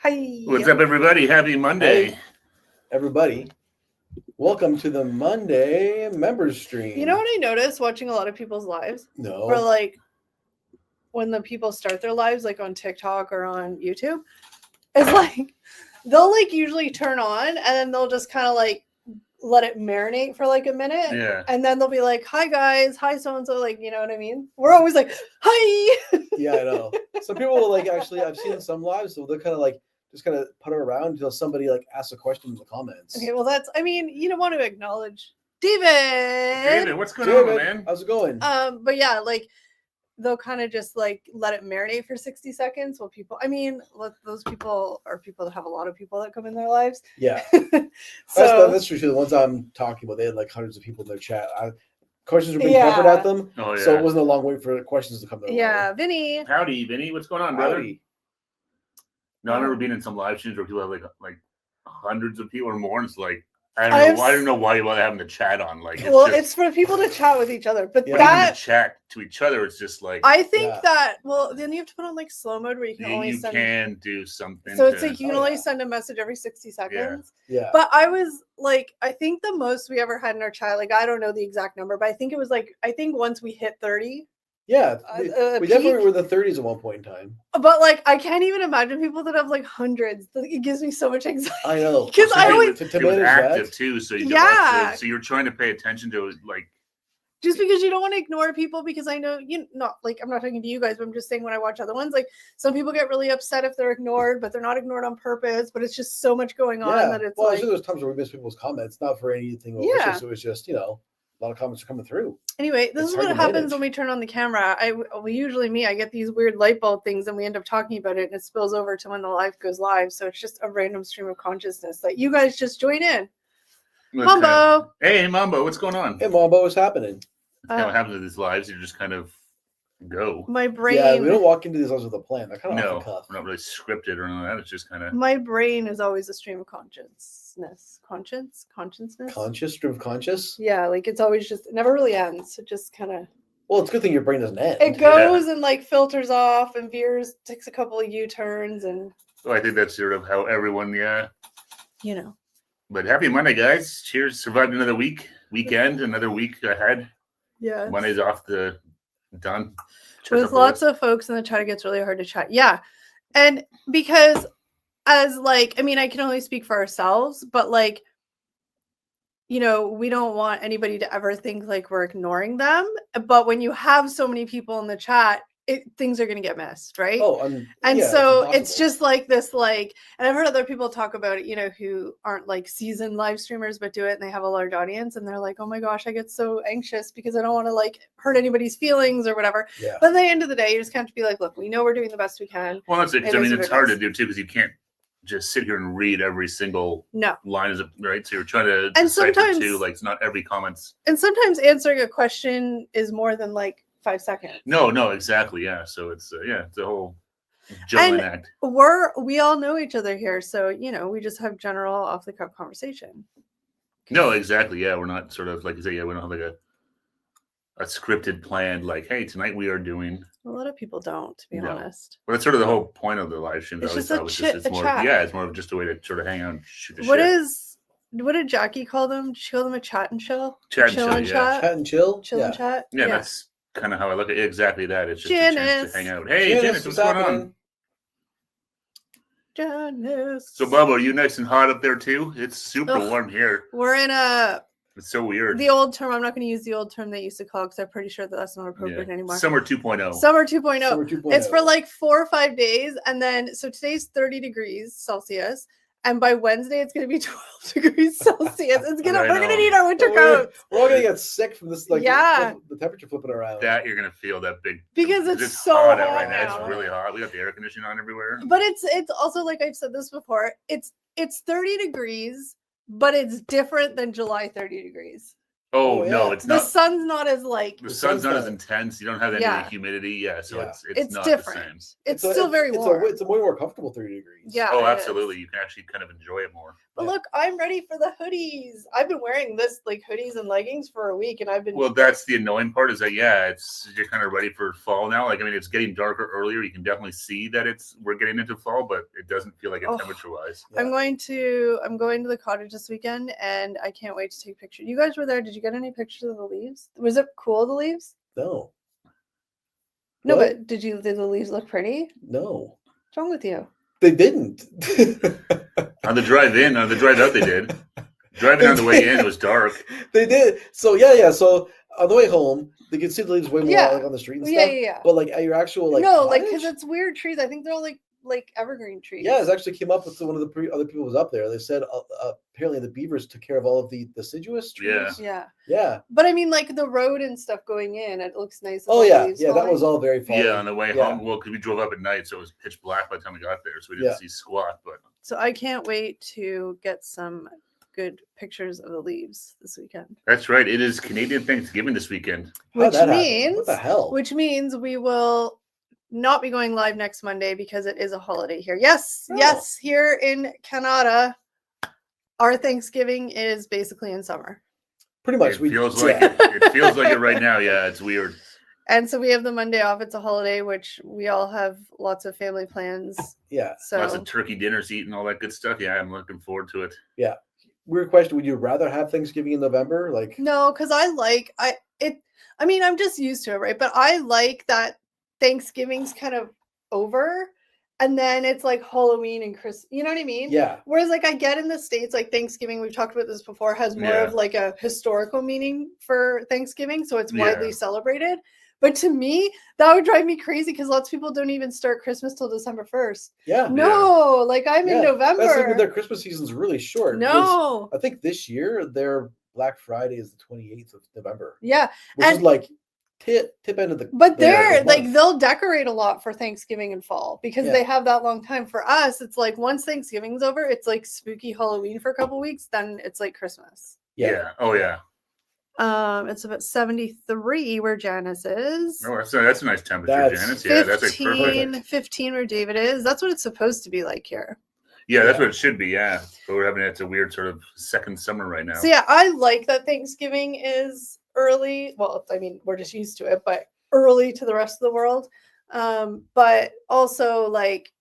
Hi. What's up, everybody? Happy Monday. Hey, everybody. Welcome to the Monday members stream. You know what I noticed watching a lot of people's lives? No. Or like when the people start their lives, like on TikTok or on YouTube, it's like they'll like usually turn on and then they'll just kind of like let it marinate for like a minute. Yeah. And then they'll be like, hi guys, hi so-and-so, like, you know what I mean? We're always like, hi. Yeah, I know. Some people will like actually, I've seen some lives, so they're kind of like, just kind of put it around until somebody like asks a question in the comments. Okay, well you don't want to acknowledge David. David, what's going on, man? How's it going? But yeah, like they'll kind of just like let it marinate for 60 seconds. Well, those people are people that have a lot of people that come in their lives. Yeah. So that's true too. The ones I'm talking about, they had like hundreds of people in their chat. Questions were being peppered at them. Oh, yeah. So it wasn't a long wait for the questions to come their way. yeah, Vinny. Howdy, Vinny. What's going on, brother? Howdy. No, I've never been in some live streams where people have like hundreds of people or more, and it's like I don't know why you want to have them to chat on. Like, it's for people to chat with each other, but Yeah. Even to chat to each other, it's just like I think that then you have to put on like slow mode where you can only you send. can do something. So it's like you can only send a message every 60 seconds. Yeah. But I was like, I think the most we ever had in our chat, like I don't know the exact number, but I think it was like once we hit 30. Yeah, we definitely peak. were in the 30s at one point in time. But like, I can't even imagine people that have like hundreds. It gives me so much anxiety. I know. Because I always it was active too, so so you're trying to pay attention to it, like just because you don't want to ignore people. Because I know not like I'm not talking to you guys, but I'm just saying when I watch other ones, like some people get really upset if they're ignored, but they're not ignored on purpose. But it's just so much going on that it's well, like. I'm sure there's times where we miss people's comments, not for anything malicious. It was just a lot of comments are coming through. Anyway, this is what happens when we turn on the camera. I get these weird light bulb things and we end up talking about it and it spills over to when the live goes live. So it's just a random stream of consciousness that you guys just join in. Mambo. Hey, Mambo, what's going on? Hey, Mambo, what's happening? That's what happens to these lives. You just kind of go. My brain. Yeah, we don't walk into these lives with a plan. They're kind of off the cuff. We're not really scripted or anything like that. It's just kind of. My brain is always a stream of consciousness. Consciousness? Conscious? Stream of conscious? Yeah, like it's always just, it never really ends. It just kind of. Well, it's a good thing your brain doesn't end. It goes and like filters off and veers, takes a couple of U-turns and. Well, I think that's sort of how everyone, But happy Monday, guys. Cheers. Survived another weekend, another week ahead. Yeah. Monday's done. With lots of folks in the chat, it gets really hard to chat. Yeah. And because I can only speak for ourselves, but like, we don't want anybody to ever think like we're ignoring them. But when you have so many people in the chat, things are going to get missed, right? Oh, so it's just like this, like, and I've heard other people talk about it, who aren't like seasoned live streamers, but do it and they have a large audience and they're like, oh my gosh, I get so anxious because I don't want to like hurt anybody's feelings or whatever. Yeah. But at the end of the day, you just have to be like, look, we know we're doing the best we can. Well, that's it. It's hard to do too because you can't just sit here and read every single line, right? So you're trying to decipher too, like it's not every comments. And sometimes answering a question is more than like 5 seconds. No, exactly. Yeah. So it's it's a whole juggling act. We all know each other here, so we just have general off the cuff conversation. No, exactly. Yeah, we're not sort of like you say. We don't have like a scripted plan. Like, hey, tonight we are doing. A lot of people don't, to be honest. Well, that's sort of the whole point of the live stream. It's just a chat. Yeah, it's more of just a way to sort of hang out and shoot the shit. What did Jackie call them? Did she call them a chat and chill? Chat and chill, yeah. Chat and chill? Chill and chat? Yeah, that's kind of how I look at it. Exactly that. It's just a chance to hang out. Hey, Janice, what's going on? Janice. So, Bubba, are you nice and hot up there too? It's super warm here. We're in It's so weird. The old term, I'm not going to use the old term they used to call because I'm pretty sure that's not appropriate anymore. Summer 2.0. Summer 2.0. It's for like 4 or 5 days. And then, so today's 30 degrees Celsius. And by Wednesday, it's going to be 12 degrees Celsius. We're going to need our winter coats. We're all going to get sick from this, like, the temperature flipping around. That you're going to feel that big. Because it's so hot right now. It's really hot. We got the air conditioning on everywhere. But it's also, like I've said this before, it's 30 degrees, but it's different than July 30 degrees. Oh, no, it's the not. sun's not as like The sun's not as intense. You don't have any of the humidity. Yeah, so it's not different. the same. It's still very warm. It's a way more comfortable 30 degrees. Yeah. Oh, absolutely. You can actually kind of enjoy it more. But look, I'm ready for the hoodies. I've been wearing this like hoodies and leggings for a week, and I've been. Well, that's the annoying part. Is that you're kind of ready for fall now. Like, I mean, it's getting darker earlier. You can definitely see that we're getting into fall, but it doesn't feel like it temperature wise. Yeah. I'm going to the cottage this weekend, and I can't wait to take pictures. You guys were there. Did you get any pictures of the leaves? Was it cool, the leaves? No. No, what? But did the leaves look pretty? No. What's wrong with you? They didn't. On the drive in, on the drive out, they did. Driving on the way in, it was dark. They did. So yeah. So on the way home, they could see the leaves way more like on the street and stuff. Yeah. But like at your actual like no, cottage? Like because it's weird trees. I think they're all like evergreen trees. Yeah, it actually came up with one of the other people who was up there. They said apparently the beavers took care of all of the deciduous trees. Yeah. But I mean, like the road and stuff going in, it looks nice. Oh yeah, that was all very fun. Yeah, on the way home, well, because we drove up at night, so it was pitch black by the time we got there, so we didn't see squat. But so I can't wait to get some good pictures of the leaves this weekend. That's right. It is Canadian Thanksgiving this weekend, which means what the hell? Which means we will not be going live next Monday because it is a holiday here. Yes, here in Canada, our Thanksgiving is basically in summer. Pretty much. It feels like it right now. Yeah, it's weird. And so we have the Monday off. It's a holiday, which we all have lots of family plans. Yeah. So lots of turkey dinners, eating all that good stuff. Yeah, I'm looking forward to it. Yeah. Weird question. Would you rather have Thanksgiving in November? No, because I mean, I'm just used to it, right? But I like that Thanksgiving's kind of over, and then it's like Halloween and Christmas. You know what I mean? Yeah. Whereas, like, I get in the States, like Thanksgiving, we've talked about this before, has more of like a historical meaning for Thanksgiving, so it's widely celebrated. But to me, that would drive me crazy because lots of people don't even start Christmas till December 1st. Yeah. No, like I'm in November. That's like their Christmas season's really short. No. I think this year their Black Friday is the 28th of November. Yeah. Which is like tip end of the. But they're like they'll decorate a lot for Thanksgiving and fall because they have that long time. For us, it's like once Thanksgiving's over, it's like spooky Halloween for a couple weeks. Then it's like Christmas. Yeah. Oh yeah. It's about 73 where Janice is. Oh, that's a nice temperature, Janice. Yeah, 15, that's like perfect. 15 where David is. That's what it's supposed to be like here. Yeah, that's what it should be. Yeah, but it's a weird sort of second summer right now. So yeah, I like that Thanksgiving is early. Well, I mean, we're just used to it, but early to the rest of the world. But also like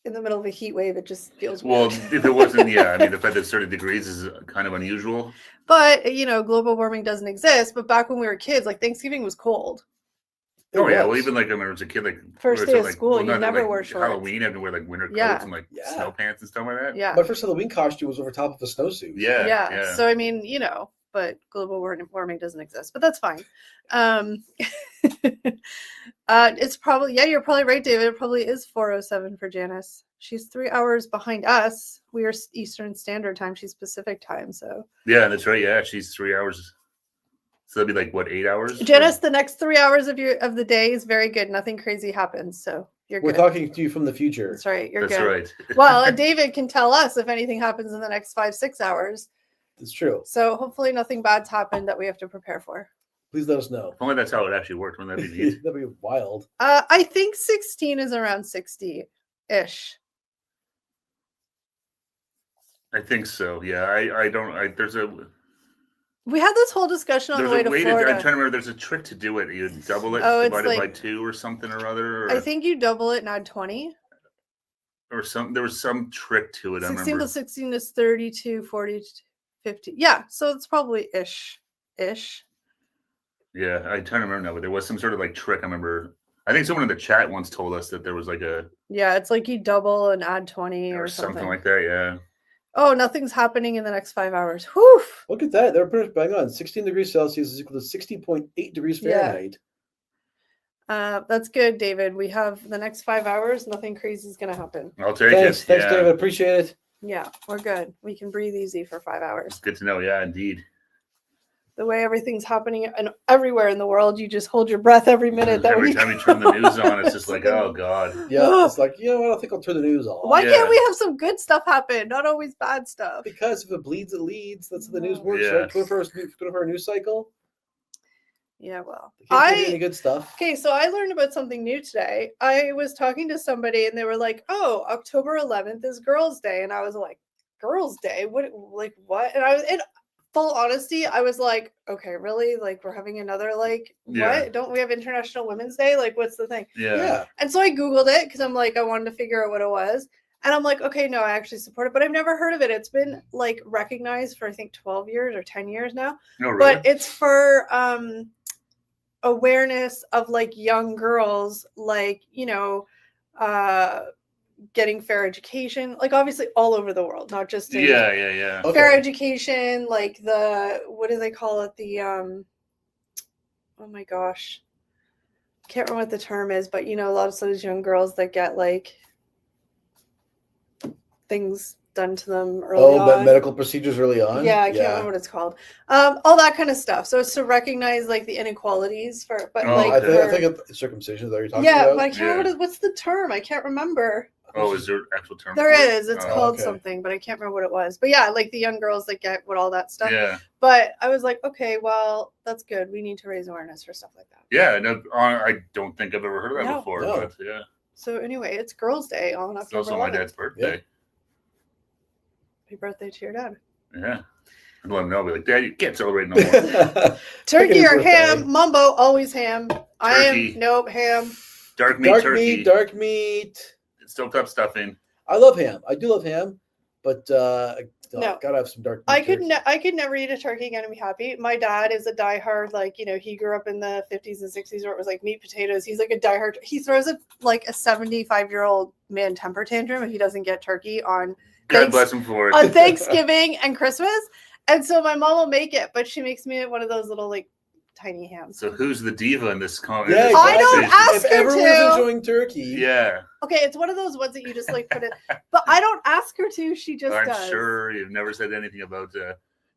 in the middle of a heat wave, it just feels weird. Well, if it wasn't, I mean, the fact that it's 30 degrees is kind of unusual. But, global warming doesn't exist. But back when we were kids, like Thanksgiving was cold. Oh, yeah. Well, even like when I was a kid, like first day of school, you never wore shorts. Halloween, I had to wear like winter coats and like snow pants and stuff like that. Yeah. My first Halloween costume was over top of a snowsuit. Yeah. So, I mean, but global warming doesn't exist, but that's fine. It's probably, you're probably right, David. It probably is 4:07 for Janice. She's 3 hours behind us. We are Eastern Standard Time. She's Pacific Time. So yeah, that's right. Yeah, she's 3 hours. So that'd be like what, 8 hours? Janice, the next 3 hours of the day is very good. Nothing crazy happens. So you're good. We're talking to you from the future. That's right. You're good. That's right. Well, David can tell us if anything happens in the next 5-6 hours. It's true. So hopefully nothing bad's happened that we have to prepare for. Please let us know. If only that's how it actually worked. Wouldn't that be neat? That'd be wild. I think 16 is around 60-ish. I think so. Yeah, we had this whole discussion on the way to Florida. I'm trying to remember. There's a trick to do it. You double it divided by 2 or something or other. I think you double it and add 20. Or there was some trick to it. 16 plus 16 is 32, 40, 50. Yeah, so it's probably ish. Yeah, I'm trying to remember now, but there was some sort of like trick. I remember. I think someone in the chat once told us that there was like a. Yeah, it's like you double and add 20 or something like that. Yeah. Oh, nothing's happening in the next 5 hours. Whew. Look at that. They're pretty much bang on. 16 degrees Celsius is equal to 60.8 degrees Fahrenheit. That's good, David. We have the next 5 hours. Nothing crazy is going to happen. I'll take it. Thanks, David. Appreciate it. Yeah, we're good. We can breathe easy for 5 hours. Good to know. Yeah, indeed. the way everything's happening and everywhere in the world, you just hold your breath every minute. Every time you turn the news on, it's just like, oh God. Yeah, it's like, I don't think I'll turn the news on. Why can't we have some good stuff happen? Not always bad stuff. Because if it bleeds, it leads. That's how the news works, right? Go for our news cycle. Yeah, well, any good stuff. Okay, so I learned about something new today. I was talking to somebody and they were like, "Oh, October 11th is Girls' Day," and I was like, "Girls' Day? What? Like what?" And I was in full honesty, I was like, "Okay, really? Like we're having another what? Don't we have International Women's Day? Like what's the thing?" Yeah. And so I Googled it because I'm like, I wanted to figure out what it was. And I'm like, okay, no, I actually support it, but I've never heard of it. It's been like recognized for I think 12 years or 10 years now. No, really? But it's for awareness of like young girls, like, getting fair education, like obviously all over the world, not just in fair education, like what do they call it? The oh my gosh, can't remember what the term is, but a lot of those young girls that get like things done to them early on. Medical procedures early on. Yeah, I can't remember what it's called. All that kind of stuff. So it's to recognize like the inequalities I think circumcision that you're talking about. Yeah, but I can't remember what's the term. I can't remember. Oh, is there an actual term? There is. It's called something, but I can't remember what it was. But yeah, like the young girls that get all that stuff. Yeah. But I was like, okay, well, that's good. We need to raise awareness for stuff like that. Yeah, no, I don't think I've ever heard of that before. No. But yeah. So anyway, it's Girls' Day on October 11th. It's also my dad's birthday. Yeah. Happy birthday to your dad. Yeah. I'd let him know. I'll be like, Dad, you can't celebrate no more. Turkey or ham, mumbo, always ham. Turkey. Ham. Dark meat, dark meat. It's still tough stuffing. I love ham. I do love ham, but gotta have some dark meat. I could never eat a turkey again and be happy. My dad is a diehard, he grew up in the 50s and 60s where it was like meat, potatoes. He's like a diehard. He throws a 75-year-old man temper tantrum if he doesn't get turkey on God bless him for it. On Thanksgiving and Christmas. And so my mom will make it, but she makes me one of those little tiny hams. So who's the diva in this comment? Yeah, exactly. I don't ask her to. Everyone's enjoying turkey. Yeah. Okay, it's one of those ones that you just put it, but I don't ask her to. She just does. I'm sure you've never said anything about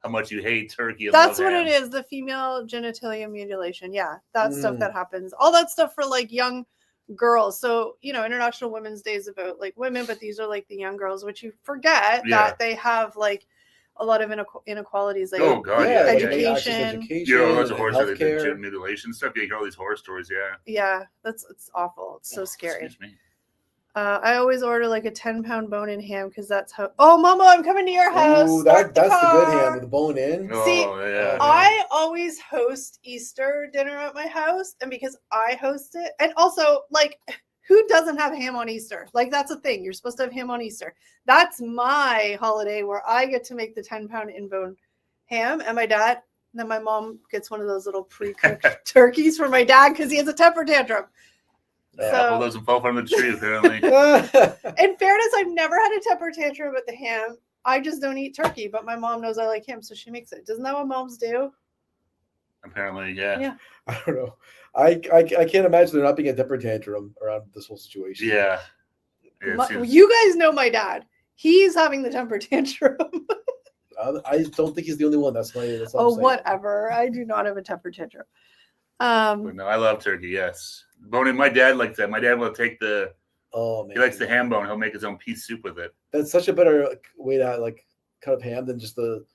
how much you hate turkey. That's what it is. The female genitalia mutilation. Yeah, that stuff that happens. All that stuff for young girls. So International Women's Day is about women, but these are the young girls, which you forget that they have a lot of inequalities, education. You know, lots of horror stories, like mutilation stuff. You hear all these horror stories. Yeah, it's awful. It's so scary. Excuse me. I always order a 10-pound bone-in ham because that's how. Oh, Mama, I'm coming to your house. Ooh, that's the good ham with the bone in. See, I always host Easter dinner at my house, and because I host it, and also who doesn't have ham on Easter? That's a thing. You're supposed to have ham on Easter. That's my holiday where I get to make the 10-pound in-bone ham, and my dad. And then my mom gets one of those little pre-cooked turkeys for my dad because he has a temper tantrum. Apple doesn't fall from the tree, apparently. In fairness, I've never had a temper tantrum about the ham. I just don't eat turkey, but my mom knows I like ham, so she makes it. Doesn't that what moms do? Apparently, yeah. I don't know. I can't imagine there not being a temper tantrum around this whole situation. Yeah. You guys know my dad. He's having the temper tantrum. I don't think he's the only one. That's whatever. I do not have a temper tantrum. But no, I love turkey. Yes, bone in. My dad likes that. My dad will take the. Oh man, he likes the ham bone. He'll make his own peas soup with it. That's such a better way to cut up ham than just the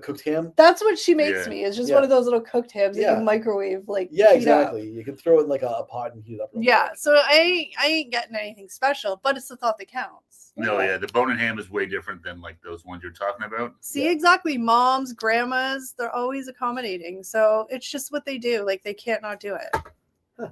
cooked ham. That's what she makes me. It's just one of those little cooked hams that you microwave exactly. You can throw it in a pot and heat it up. Yeah, so I ain't getting anything special, but it's the thought that counts. No, the bone in ham is way different than those ones you're talking about. See, exactly. Moms, grandmas, they're always accommodating. So it's just what they do. They can't not do it. Huh.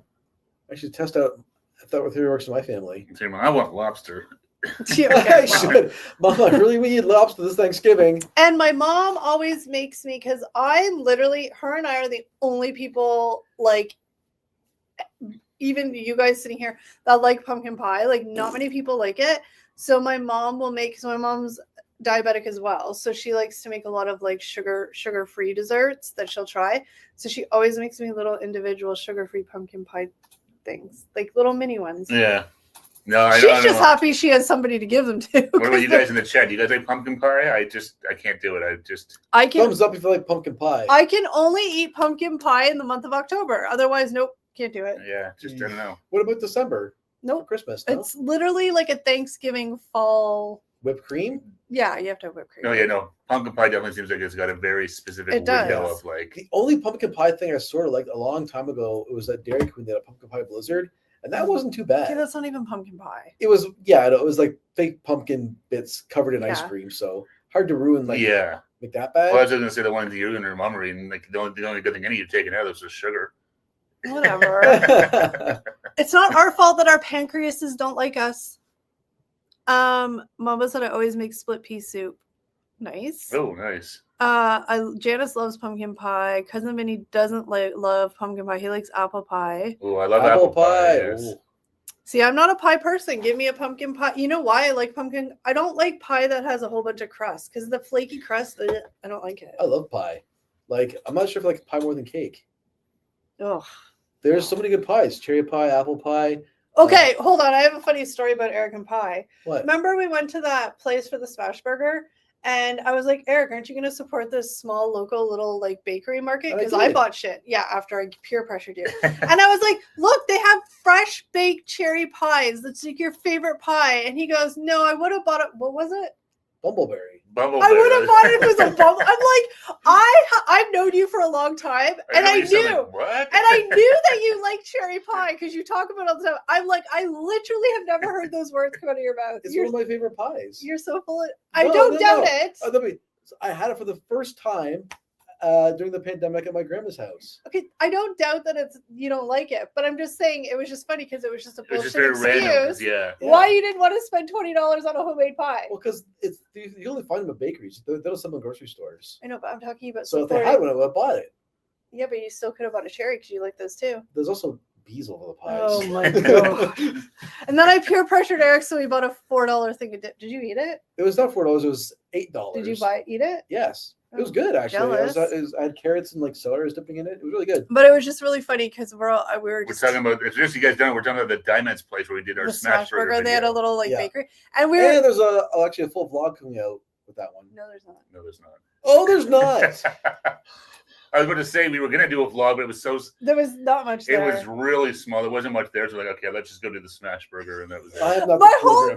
I should test out if that works in my family. I want lobster. I should. Mom, we eat lobster this Thanksgiving. And my mom always makes me, because her and I are the only people, even you guys sitting here, that like pumpkin pie. Not many people like it. So my mom will make, my mom's diabetic as well. So she likes to make a lot of sugar-free desserts that she'll try. So she always makes me little individual sugar-free pumpkin pie things, little mini ones. Yeah. No, she's just happy she has somebody to give them to. What about you guys in the chat? Do you guys like pumpkin pie? I can't do it. I can thumbs up if you like pumpkin pie. I can only eat pumpkin pie in the month of October. Otherwise, nope, can't do it. Yeah, I don't know. What about December? Nope. Christmas. No? It's literally like a Thanksgiving fall. Whipped cream? Yeah, you have to have whipped cream. No, yeah, no. Pumpkin pie definitely seems like it's got a very specific window of like. The only pumpkin pie thing I sort of liked a long time ago, it was that Dairy Queen that a pumpkin pie blizzard. And that wasn't too bad. Okay, that's not even pumpkin pie. It was, it was like fake pumpkin bits covered in ice cream. So hard to ruin, like that bad. Well, I was going to say the ones that you and your mom are eating, like the only good thing any you're taking out of is just sugar. Whatever. It's not our fault that our pancreases don't like us. Mama said I always make split pea soup. Nice. Oh, nice. Janice loves pumpkin pie. Cousin Vinny doesn't love pumpkin pie. He likes apple pie. Oh, I love apple pie. Yes. See, I'm not a pie person. Give me a pumpkin pie. You know why I like pumpkin? I don't like pie that has a whole bunch of crust because the flaky crust, I don't like it. I love pie. Like, I'm not sure if I like pie more than cake. Oh, there's so many good pies: cherry pie, apple pie. Okay, hold on. I have a funny story about Eric and pie. What? Remember we went to that place for the smash burger? And I was like, Eric, aren't you going to support this small local little like bakery market? Because I bought shit. Yeah, after I peer pressured you. And I was like, look, they have fresh baked cherry pies. That's like your favorite pie. And he goes, no, I would have bought it. What was it? Bumbleberry. I would have bought it if it was a bumble. I'm like, I've known you for a long time, and I knew, like, and I knew that you like cherry pie because you talk about it all the time. I'm like, I literally have never heard those words come out of your mouth. It's one of my favorite pies. You're so full of. I don't doubt it. I had it for the first time during the pandemic at my grandma's house. Okay, I don't doubt that you don't like it, but I'm just saying it was just funny because it was just a bullshit excuse. Random, why you didn't want to spend $20 on a homemade pie? Well, because you only find them at bakeries. They don't sell them in grocery stores. I know, but I'm talking about. So if they had one, I would have bought it. Yeah, but you still could have bought a cherry because you like those too. There's also bees over the pies. Oh my god! And then I peer pressured Eric, so he bought a $4 thing of dip. Did you eat it? It was not $4. It was $8. Did you eat it? Yes. It was good, actually. I had carrots and like celery dipping in it. It was really good. But it was just really funny because we're talking about, if just you guys don't, we're talking about the Diamonds place where we did our smash burger. They had a little bakery, and there's actually a full vlog coming out with that one. No, there's not. No, there's not. Oh, there's not. I was going to say we were going to do a vlog, but it was there was not much there. It was really small. There wasn't much there. So like, okay, let's just go do the smash burger, and that was it. I am not my whole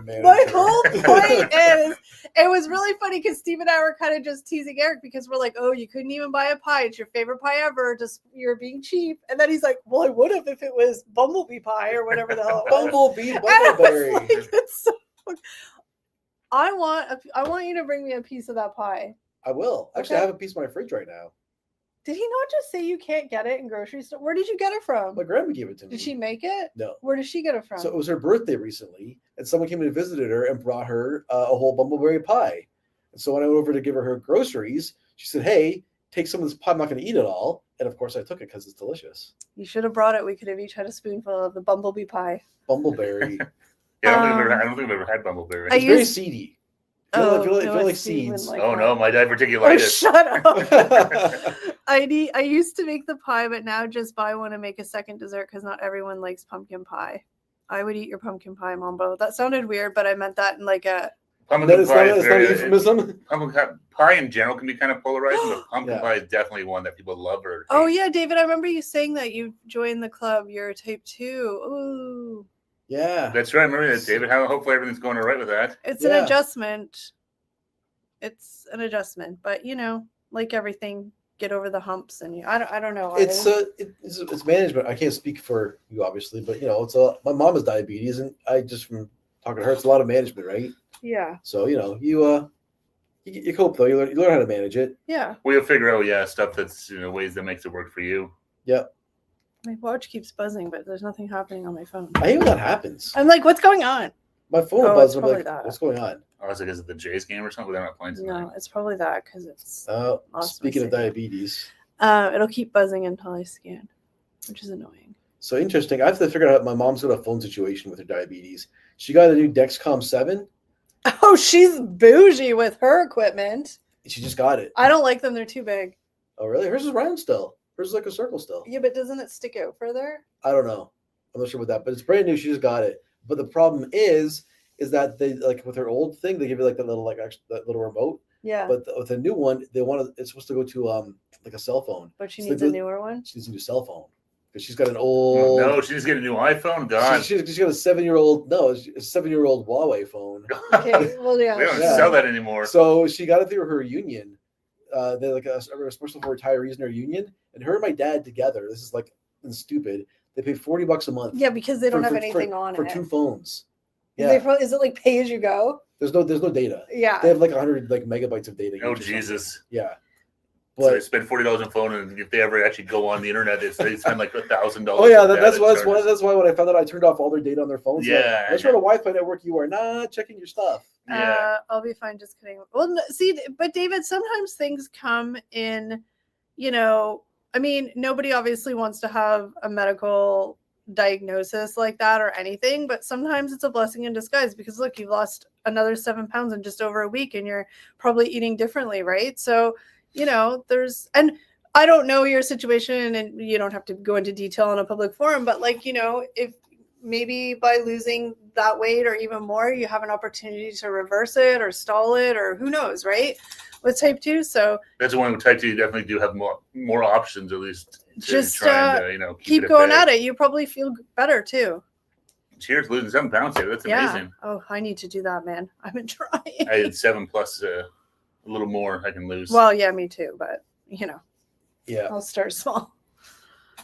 point is, it was really funny because Steve and I were kind of just teasing Eric because we're like, oh, you couldn't even buy a pie. It's your favorite pie ever. Just you're being cheap. And then he's like, well, I would have if it was bumblebee pie or whatever the hell it was. Bumbleberry. Like, it's so... I want you to bring me a piece of that pie. I will. Actually, I have a piece in my fridge right now. Did he not just say you can't get it in grocery store? Where did you get it from? My grandma gave it to me. Did she make it? No. Where did she get it from? So it was her birthday recently, and someone came and visited her and brought her a whole bumbleberry pie. And so when I went over to give her groceries, she said, hey, take some of this pie. I'm not going to eat it all. And of course I took it because it's delicious. You should have brought it. We could have each had a spoonful of the bumblebee pie. Bumbleberry. I don't think I've ever had bumbleberry. It's very seedy. Feel like seeds. Like no, my diverticulitis. Oh, shut up. I used to make the pie, but now just buy one and make a second dessert because not everyone likes pumpkin pie. I would eat your pumpkin pie, Mambo. That sounded weird, but I meant that in like a... Pumpkin pie is very... Euphemism? Pumpkin pie in general can be kind of polarizing, but pumpkin pie is definitely one that people love or hate. Oh, yeah, David, I remember you saying that you joined the club. You're type 2. Ooh. Yeah, that's right. Remember that, David. Hopefully everything's going all right with that. It's an adjustment. It's an adjustment, but like everything, get over the humps, and I don't know. It's management. I can't speak for you, obviously, but my mom has diabetes, and I just from talking to her, it's a lot of management, right? Yeah. So you cope though. You learn how to manage it. Yeah. We'll figure out stuff that's ways that makes it work for you. Yep. My watch keeps buzzing, but there's nothing happening on my phone. I hate when that happens. I'm like, what's going on? My phone will buzz. I'm like, what's going on? I was like, is it the Jays game or something? They're not playing tonight. No, it's probably that because it's. Speaking of diabetes, it'll keep buzzing until I scan, which is annoying. So interesting. I have to figure out my mom's got a phone situation with her diabetes. She got a new Dexcom 7. Oh, she's bougie with her equipment. She just got it. I don't like them. They're too big. Oh, really? Hers is round still. Hers is like a circle still. Yeah, but doesn't it stick out further? I don't know. I'm not sure about that, but it's brand new. She just got it. But the problem is that they like with their old thing, they give you like that little remote. Yeah. But with a new one, it's supposed to go to like a cell phone. But she needs a newer one. She needs a new cell phone because she's got an old. No, she's getting a new iPhone. God, she's got a 7-year-old. No, it's a 7-year-old Huawei phone. Okay, well, yeah. We don't sell that anymore. So she got it through her union. They're like a special for retirees in her union, and her and my dad together. This is like stupid. They pay $40 a month. Yeah, because they don't have anything on for it. 2 phones. Yeah. Is it like pay as you go? There's no data. Yeah. They have like 100 like megabytes of data. Oh Jesus. Yeah. So they spend $40 on phone, and if they ever actually go on the internet, they spend like $1,000. Oh yeah, that's why when I found out, I turned off all their data on their phones. Yeah. Let's run a Wi-Fi network. You are not checking your stuff. Yeah. I'll be fine. Just kidding. Well, see, but David, sometimes things come in. I mean, nobody obviously wants to have a medical diagnosis like that or anything, but sometimes it's a blessing in disguise because look, you've lost another 7 pounds in just over a week, and you're probably eating differently, right? So. And I don't know your situation, and you don't have to go into detail in a public forum, but like, if maybe by losing that weight or even more, you have an opportunity to reverse it or stall it, or who knows, right? With type 2. So that's one with type 2, you definitely do have more options, at least to just try and, keep going at it. You probably feel better too. Cheers, losing 7 pounds here. That's amazing. Oh, I need to do that, man. I've been trying. I had 7 plus a little more I can lose. Well, yeah, me too, but yeah, I'll start small.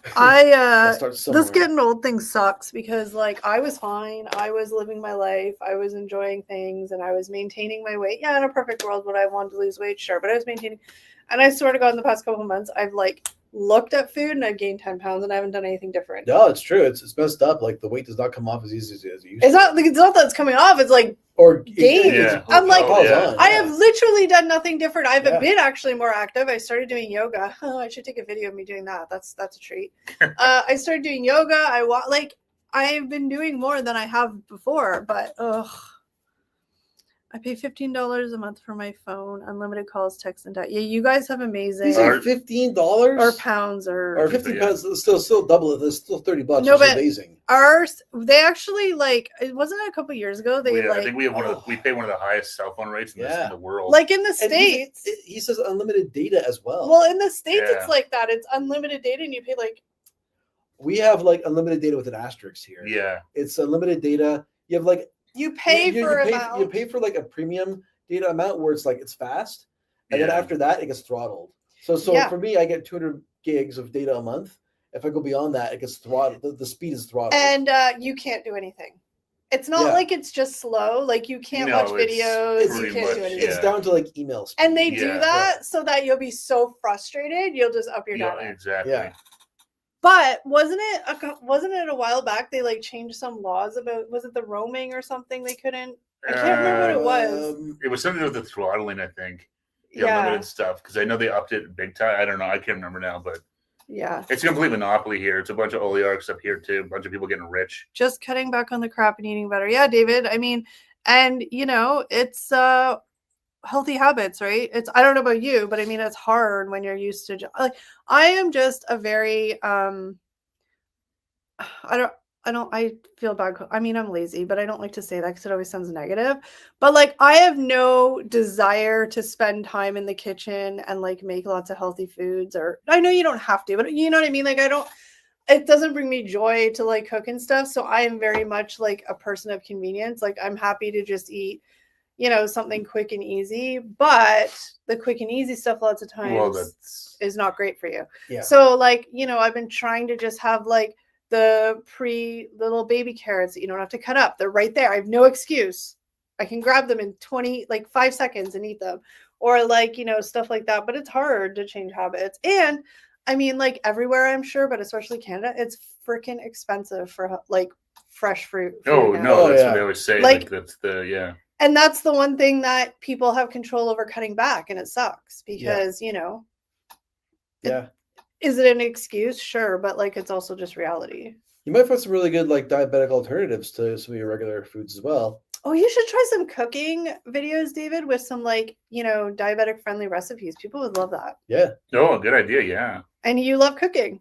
This getting old thing sucks because like I was fine. I was living my life. I was enjoying things, and I was maintaining my weight. Yeah, in a perfect world, would I want to lose weight? Sure, but I was maintaining. And I swear to God, in the past couple of months, I've like looked at food and I've gained 10 pounds, and I haven't done anything different. No, it's true. It's messed up. Like the weight does not come off as easy as it used to. It's not that it's coming off. It's like gained. Yeah. I'm like, yeah. I have literally done nothing different. I've been actually more active. I started doing yoga. Oh, I should take a video of me doing that. That's a treat. I started doing yoga. I've been doing more than I have before, but I pay $15 a month for my phone, unlimited calls, text, and data. Yeah, you guys have amazing. These are $15 or pounds or 50 pounds. It's still double it. It's still $30. No, which is but amazing. They actually it wasn't a couple years ago. I think we have we pay one of the highest cell phone rates in the world. Like in the States, he says unlimited data as well. Well, in the States, it's like that. It's unlimited data, and you pay like. We have like unlimited data with an asterisk here. Yeah, it's unlimited data. You have like. You pay you pay for like a premium data amount where it's like it's fast, and then after that it gets throttled. So for me, I get 200 gigs of data a month. If I go beyond that, it gets throttled. The speed is throttled, and you can't do anything. It's not like it's just slow. Like you can't watch videos. You can't do anything. It's down to like email speed. And they do that so that you'll be so frustrated, you'll just up your data. Exactly. Yeah. But wasn't it a while back they like changed some laws about, was it the roaming or something they couldn't? I can't remember what it was. It was something with the throttling, I think. The unlimited stuff, because I know they upped it big time. I don't know. I can't remember now, but it's a complete monopoly here. It's a bunch of oligarchs up here too. A bunch of people getting rich. Just cutting back on the crap and eating better. Yeah, David. I mean, and it's healthy habits, right? I don't know about you, but I mean, it's hard when you're used to I am just a very I feel bad. I mean, I'm lazy, but I don't like to say that because it always sounds negative. But like, I have no desire to spend time in the kitchen and like make lots of healthy foods. Or I know you don't have to, but you know what I mean? Like, it doesn't bring me joy to like cook and stuff. So I am very much like a person of convenience. Like I'm happy to just eat, something quick and easy, but the quick and easy stuff lots of times is not great for you. Yeah. So like, I've been trying to just have like the little baby carrots that you don't have to cut up. They're right there. I have no excuse. I can grab them in 5 seconds and eat them, or like, stuff like that. But it's hard to change habits. And I mean, like everywhere, I'm sure, but especially Canada, it's freaking expensive for like fresh fruit. Oh, no, that's what they always say. Like that's and that's the one thing that people have control over cutting back. And it sucks because, is it an excuse? Sure. But like, it's also just reality. You might find some really good like diabetic alternatives to some of your regular foods as well. Oh, you should try some cooking videos, David, with some like, diabetic friendly recipes. People would love that. Yeah. Oh, good idea. Yeah. And you love cooking.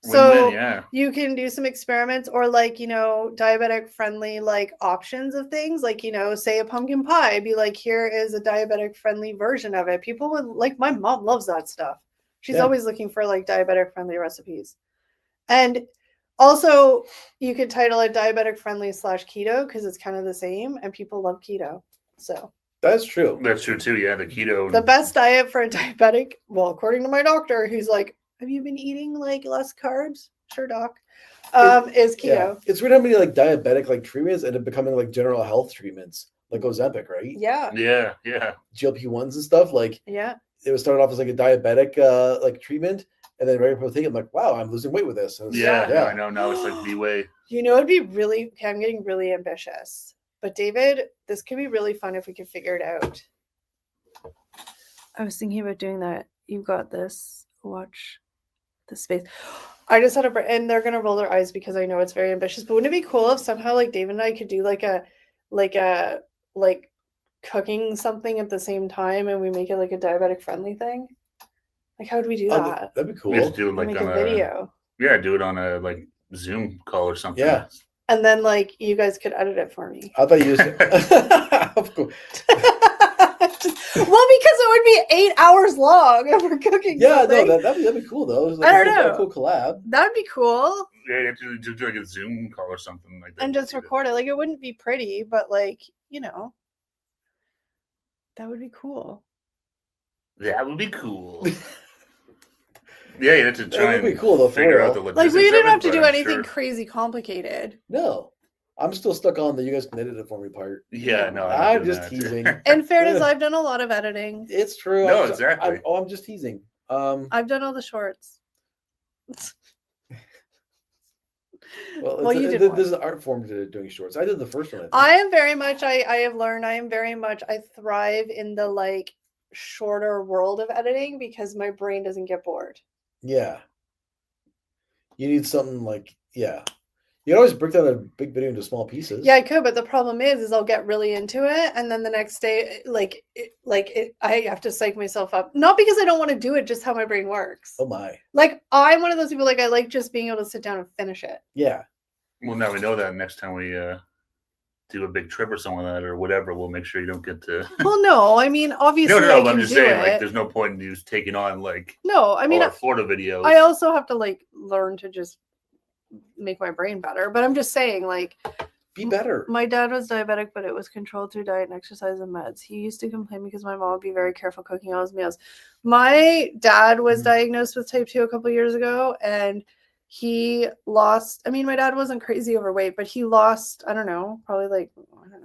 So yeah. you can do some experiments or like, you know, diabetic friendly like options of things like, you know, say a pumpkin pie, be like, here is a diabetic friendly version of it. People would like, my mom loves that stuff. She's always looking for like diabetic friendly recipes. And also you could title it diabetic friendly / keto because it's kind of the same and people love keto. So that's true. That's true too. Yeah, the keto. The best diet for a diabetic, well, according to my doctor, who's like, have you been eating like less carbs? Sure, doc. Is keto. Yeah. It's weird how many like diabetic like treatments end up becoming like general health treatments, like Ozempic, right? Yeah. Yeah. GLP-1s and stuff. Like yeah. It was started off as like a diabetic like treatment, and then regular people take it. I'm like, wow, I'm losing weight with this. Yeah, I know. Now it's like the way. You know, it'd be really. Okay, I'm getting really ambitious, but David, this could be really fun if we could figure it out. I was thinking about doing that. You got this. Watch the space. I just had and they're gonna roll their eyes because I know it's very ambitious. But wouldn't it be cool if somehow like David and I could do like cooking something at the same time and we make it like a diabetic friendly thing? Like how would we do that? That'd be cool. We have to do it like make on a video. Yeah, do it on a like Zoom call or something. Yeah. And then like you guys could edit it for me. I thought you just of course. Well, because it would be 8 hours long if we're cooking. Yeah, something. no, that'd be cool though. Like, I don't know. A cool collab. That'd be cool. Yeah, you have to do like a Zoom call or something like that. And just record it. Like it wouldn't be pretty, but like, you know, that would be cool. That would be cool. Yeah, you have to try That would be cool though. figure out the logistics. Like we didn't have to of it, do but I'm anything sure. crazy complicated. No. I'm still stuck on the you guys can edit it for me part. Yeah, no, I'm just teasing. In fairness, I've done a lot of editing. It's true. No, exactly. I'm just teasing. I've done all the shorts. Well, you did there's an art form to doing shorts. I did the first one. I am very much. I have learned. I thrive in the like shorter world of editing because my brain doesn't get bored. Yeah. You need something like You can always break down a big video into small pieces. Yeah, I could, but the problem is I'll get really into it, and then the next day, I have to psych myself up. Not because I don't want to do it, just how my brain works. Oh my. Like I'm one of those people. Like I like just being able to sit down and finish it. Yeah. Well, now we know that next time we do a big trip or something like that or whatever, we'll make sure you don't get to. Well, no, I mean obviously. No, I I'm can just do saying, it. like, there's no point in you taking on like. No, I mean, all our Florida videos. I also have to like learn to just make my brain better. But I'm just saying, like, be better. My dad was diabetic, but it was controlled through diet and exercise and meds. He used to complain because my mom would be very careful cooking all his meals. My dad was diagnosed with type 2 a couple years ago, and he lost. I mean, my dad wasn't crazy overweight, but he lost. I don't know, probably like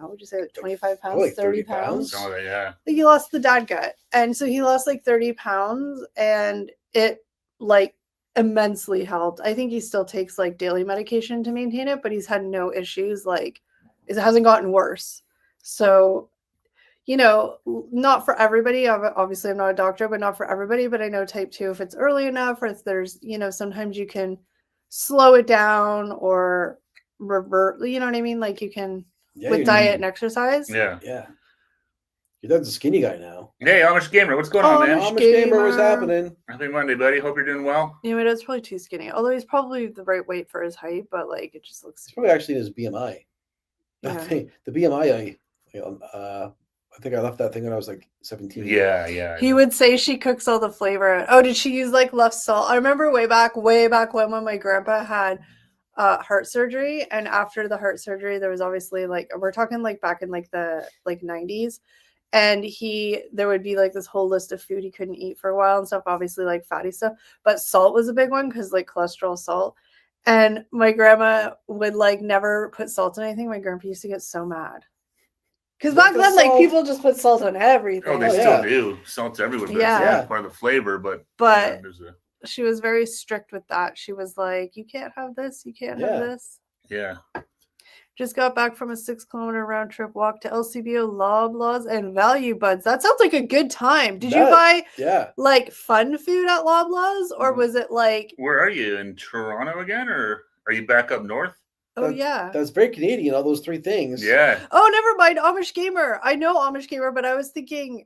would you say like 25 pounds, like 30 pounds? Some of it, yeah. He lost the dad gut, and so he lost like 30 pounds, and it like immensely helped. I think he still takes like daily medication to maintain it, but he's had no issues. Like it hasn't gotten worse. So, you know, not for everybody. Obviously, I'm not a doctor, but not for everybody. But I know type 2, if it's early enough, or if there's, you know, sometimes you can slow it down or revert. You know what I mean? Like you can with diet and exercise. Yeah. Yeah. Your dad's a skinny guy now. Hey, Amish Gamer, what's going on, man? Amish Gamer, what's happening? Happy Monday, buddy. Hope you're doing well. Yeah, my dad's probably too skinny. Although he's probably the right weight for his height, but like it just looks. It's probably actually his BMI. Yeah. I think the BMI. I think I left that thing when I was like 17. Yeah. He would say she cooks all the flavor. Oh, did she use like less salt? I remember way back when my grandpa had heart surgery, and after the heart surgery, there was obviously like we're talking like back in like the 90s. And there would be like this whole list of food he couldn't eat for a while and stuff, obviously like fatty stuff, but salt was a big one because like cholesterol, salt. And my grandma would like never put salt in anything. My grandpa used to get so mad. Because back then, like people just put salt on everything. Oh, they still do. Salt's everywhere. But Yeah. It's part of the flavor, but she was very strict with that. She was like, you can't have this, you can't have this. Yeah. Just got back from a 6-kilometer round trip walk to LCBO, Loblaws, and Value Buds. That sounds like a good time. Did you buy like fun food at Loblaws, or was it like? Where are you, in Toronto again, or are you back up north? Oh yeah, that's very Canadian. All those three things. Yeah. Oh, never mind. Amish Gamer. I know Amish Gamer, but I was thinking,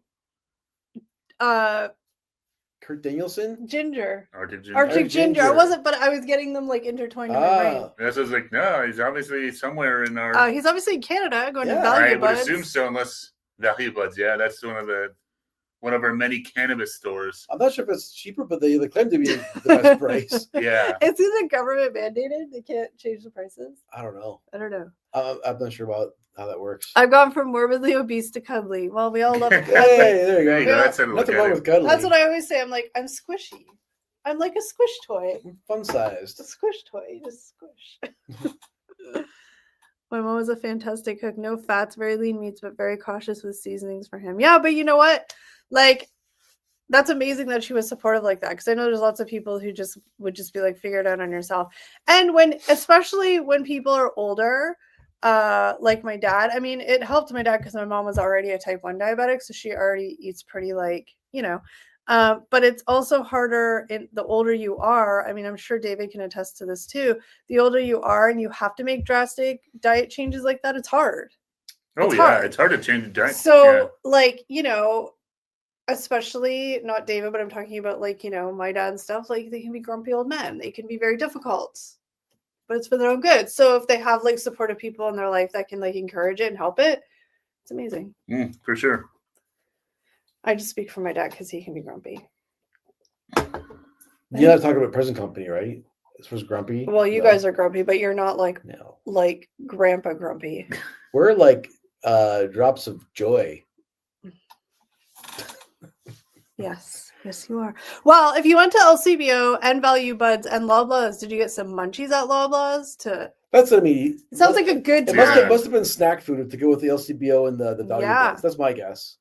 Kurt Danielson? Ginger. Arctic Ginger. Arctic Ginger. I wasn't, but I was getting them like intertwined in my brain. And I was like, no, he's obviously somewhere in our. He's obviously in Canada going to I Value would Buds. assume so, unless Value Buds. Yeah, that's one of our many cannabis stores. I'm not sure if it's cheaper, but they claim to be the best price. Yeah. Is it government mandated? They can't change the prices? I don't know. I'm not sure about how that works. I've gone from morbidly obese to cuddly. Well, we all love it. Hey, there you go. That's nothing wrong with cuddly. That's what I always say. I'm like, I'm squishy. I'm like a squish toy. Fun sized. A squish toy. Just squish. My mom was a fantastic cook. No fats, very lean meats, but very cautious with seasonings for him. Yeah, but you know what? Like, that's amazing that she was supportive like that, because I know there's lots of people who would just be like, figure it out on yourself. And especially when people are older, like my dad, I mean, it helped my dad because my mom was already a type 1 diabetic, so she already eats pretty but it's also harder the older you are. I mean, I'm sure David can attest to this too. The older you are and you have to make drastic diet changes like that, it's hard. It's hard to change the diet. So especially not David, but I'm talking about my dad and stuff, like they can be grumpy old men. They can be very difficult, but it's for their own good. So if they have supportive people in their life that can encourage it and help it, it's amazing. For sure. I just speak for my dad because he can be grumpy. Yeah, talking about present company, right? This was grumpy. Well, you guys are grumpy, but you're not like grandpa grumpy. We're like drops of joy. Yes, you are. Well, if you went to LCBO and Value Buds and Loblaws, did you get some munchies at Loblaws? That's what I mean. It sounds like a good time. It must have been snack food to go with the LCBO and the Value Buds. That's my guess.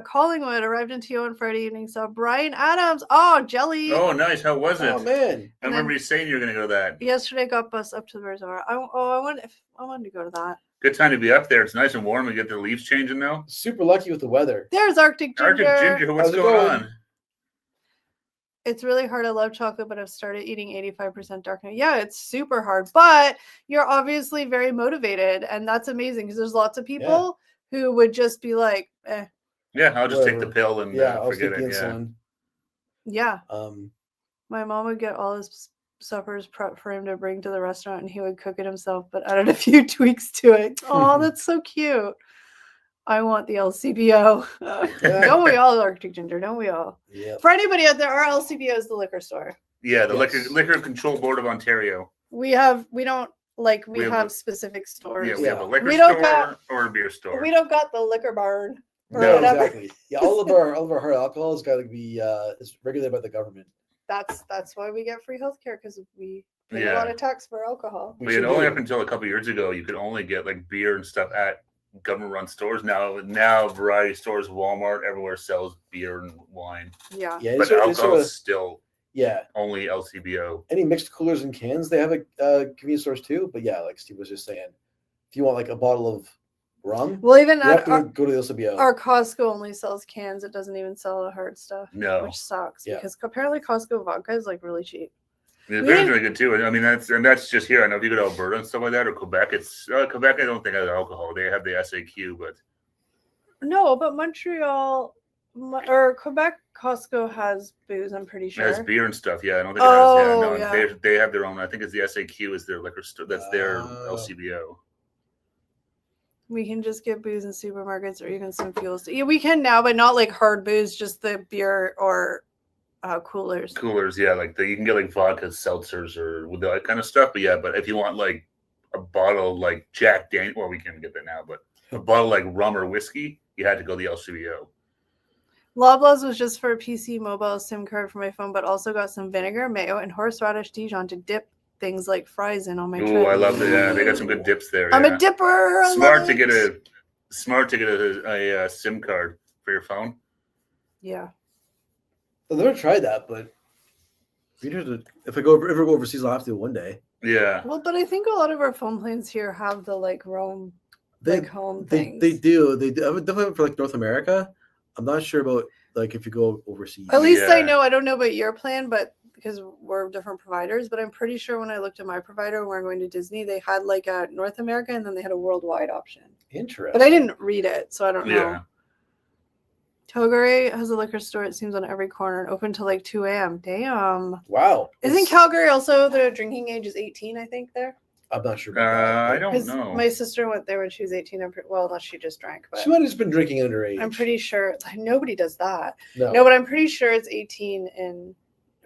Collingwood arrived in TO on Friday evening. Saw Brian Adams. Oh, jelly. Oh, nice. How was it? Oh, man. I remember you saying you were going to go to that. Yesterday got bus up to the reservoir. I wanted to go to that. Good time to be up there. It's nice and warm. We get the leaves changing now. Super lucky with the weather. There's Arctic Ginger. Arctic Ginger. What's going on? It's really hard. I love chocolate, but I've started eating 85% dark now. Yeah, it's super hard, but you're obviously very motivated, and that's amazing because there's lots of people who would just be like, eh. Yeah, I'll just take the pill and forget it. Insulin. Yeah. My mom would get all his suppers prepped for him to bring to the restaurant, and he would cook it himself, but added a few tweaks to it. Oh, that's so cute. I want the LCBO. Don't we all, Arctic Ginger? Don't we all? Yeah. For anybody out there, our LCBO is the liquor store. Yeah, the Liquor Control Board of Ontario. We have specific stores. Yeah, we have a liquor store or a beer store. We don't got the liquor barn. No, exactly. Yeah, all of our hard alcohol has got to be is regulated by the government. That's why we get free healthcare, because we pay a lot of tax for alcohol. Only up until a couple of years ago, you could only get beer and stuff at government-run stores. Now variety stores, Walmart, everywhere sells beer and wine. Yeah. But alcohol is still only LCBO. Any mixed coolers and cans, they have a convenience stores too. But like Steve was just saying, if you want a bottle of rum, well, even you have to go to the LCBO. Our Costco only sells cans. It doesn't even sell the hard stuff. No, which sucks because apparently Costco vodka is really cheap. Yeah, beer's really good too. I mean, that's just here. I know if you go to Alberta and stuff like that, or Quebec, Quebec. I don't think has alcohol. They have the SAQ, but no, but Montreal or Quebec Costco has booze. I'm pretty sure it has beer and stuff. Yeah, I don't think it has. They have their own. I think it's the SAQ is their liquor store. That's their LCBO. We can just get booze in supermarkets or even some fuels. Yeah, we can now, but not hard booze, just the beer or coolers. Coolers, yeah. You can get vodka, seltzers, or with that kind of stuff. But but if you want a bottle Jack Daniels, well, we can't get that now, but a bottle rum or whiskey, you had to go to the LCBO. Loblaws was just for a PC mobile SIM card for my phone, but also got some vinegar, mayo, and horseradish Dijon to dip things like fries in on my trip. Oh, I love it. Yeah, they got some good dips there. I'm a dipper. Smart to get a SIM card for your phone. Yeah. I've never tried that, but if I go overseas, I'll have to one day. Yeah. Well, but I think a lot of our phone plans here have the Roam home things. They do. I would definitely for North America. I'm not sure about if you go overseas. At least I know. I don't know about your plan, but because we're different providers, but I'm pretty sure when I looked at my provider when we're going to Disney, they had a North America and then they had a worldwide option. Interesting. But I didn't read it, so I don't know. Calgary has a liquor store, it seems, on every corner and open till like 2 a.m. Damn. Wow. Isn't Calgary also the drinking age is 18, I think, there? I'm not sure about that. I but don't know. My sister went there when she was 18. Well, unless she just drank. But She might have just been drinking underage. I'm pretty sure nobody does that. No. No, but I'm pretty sure it's 18 in,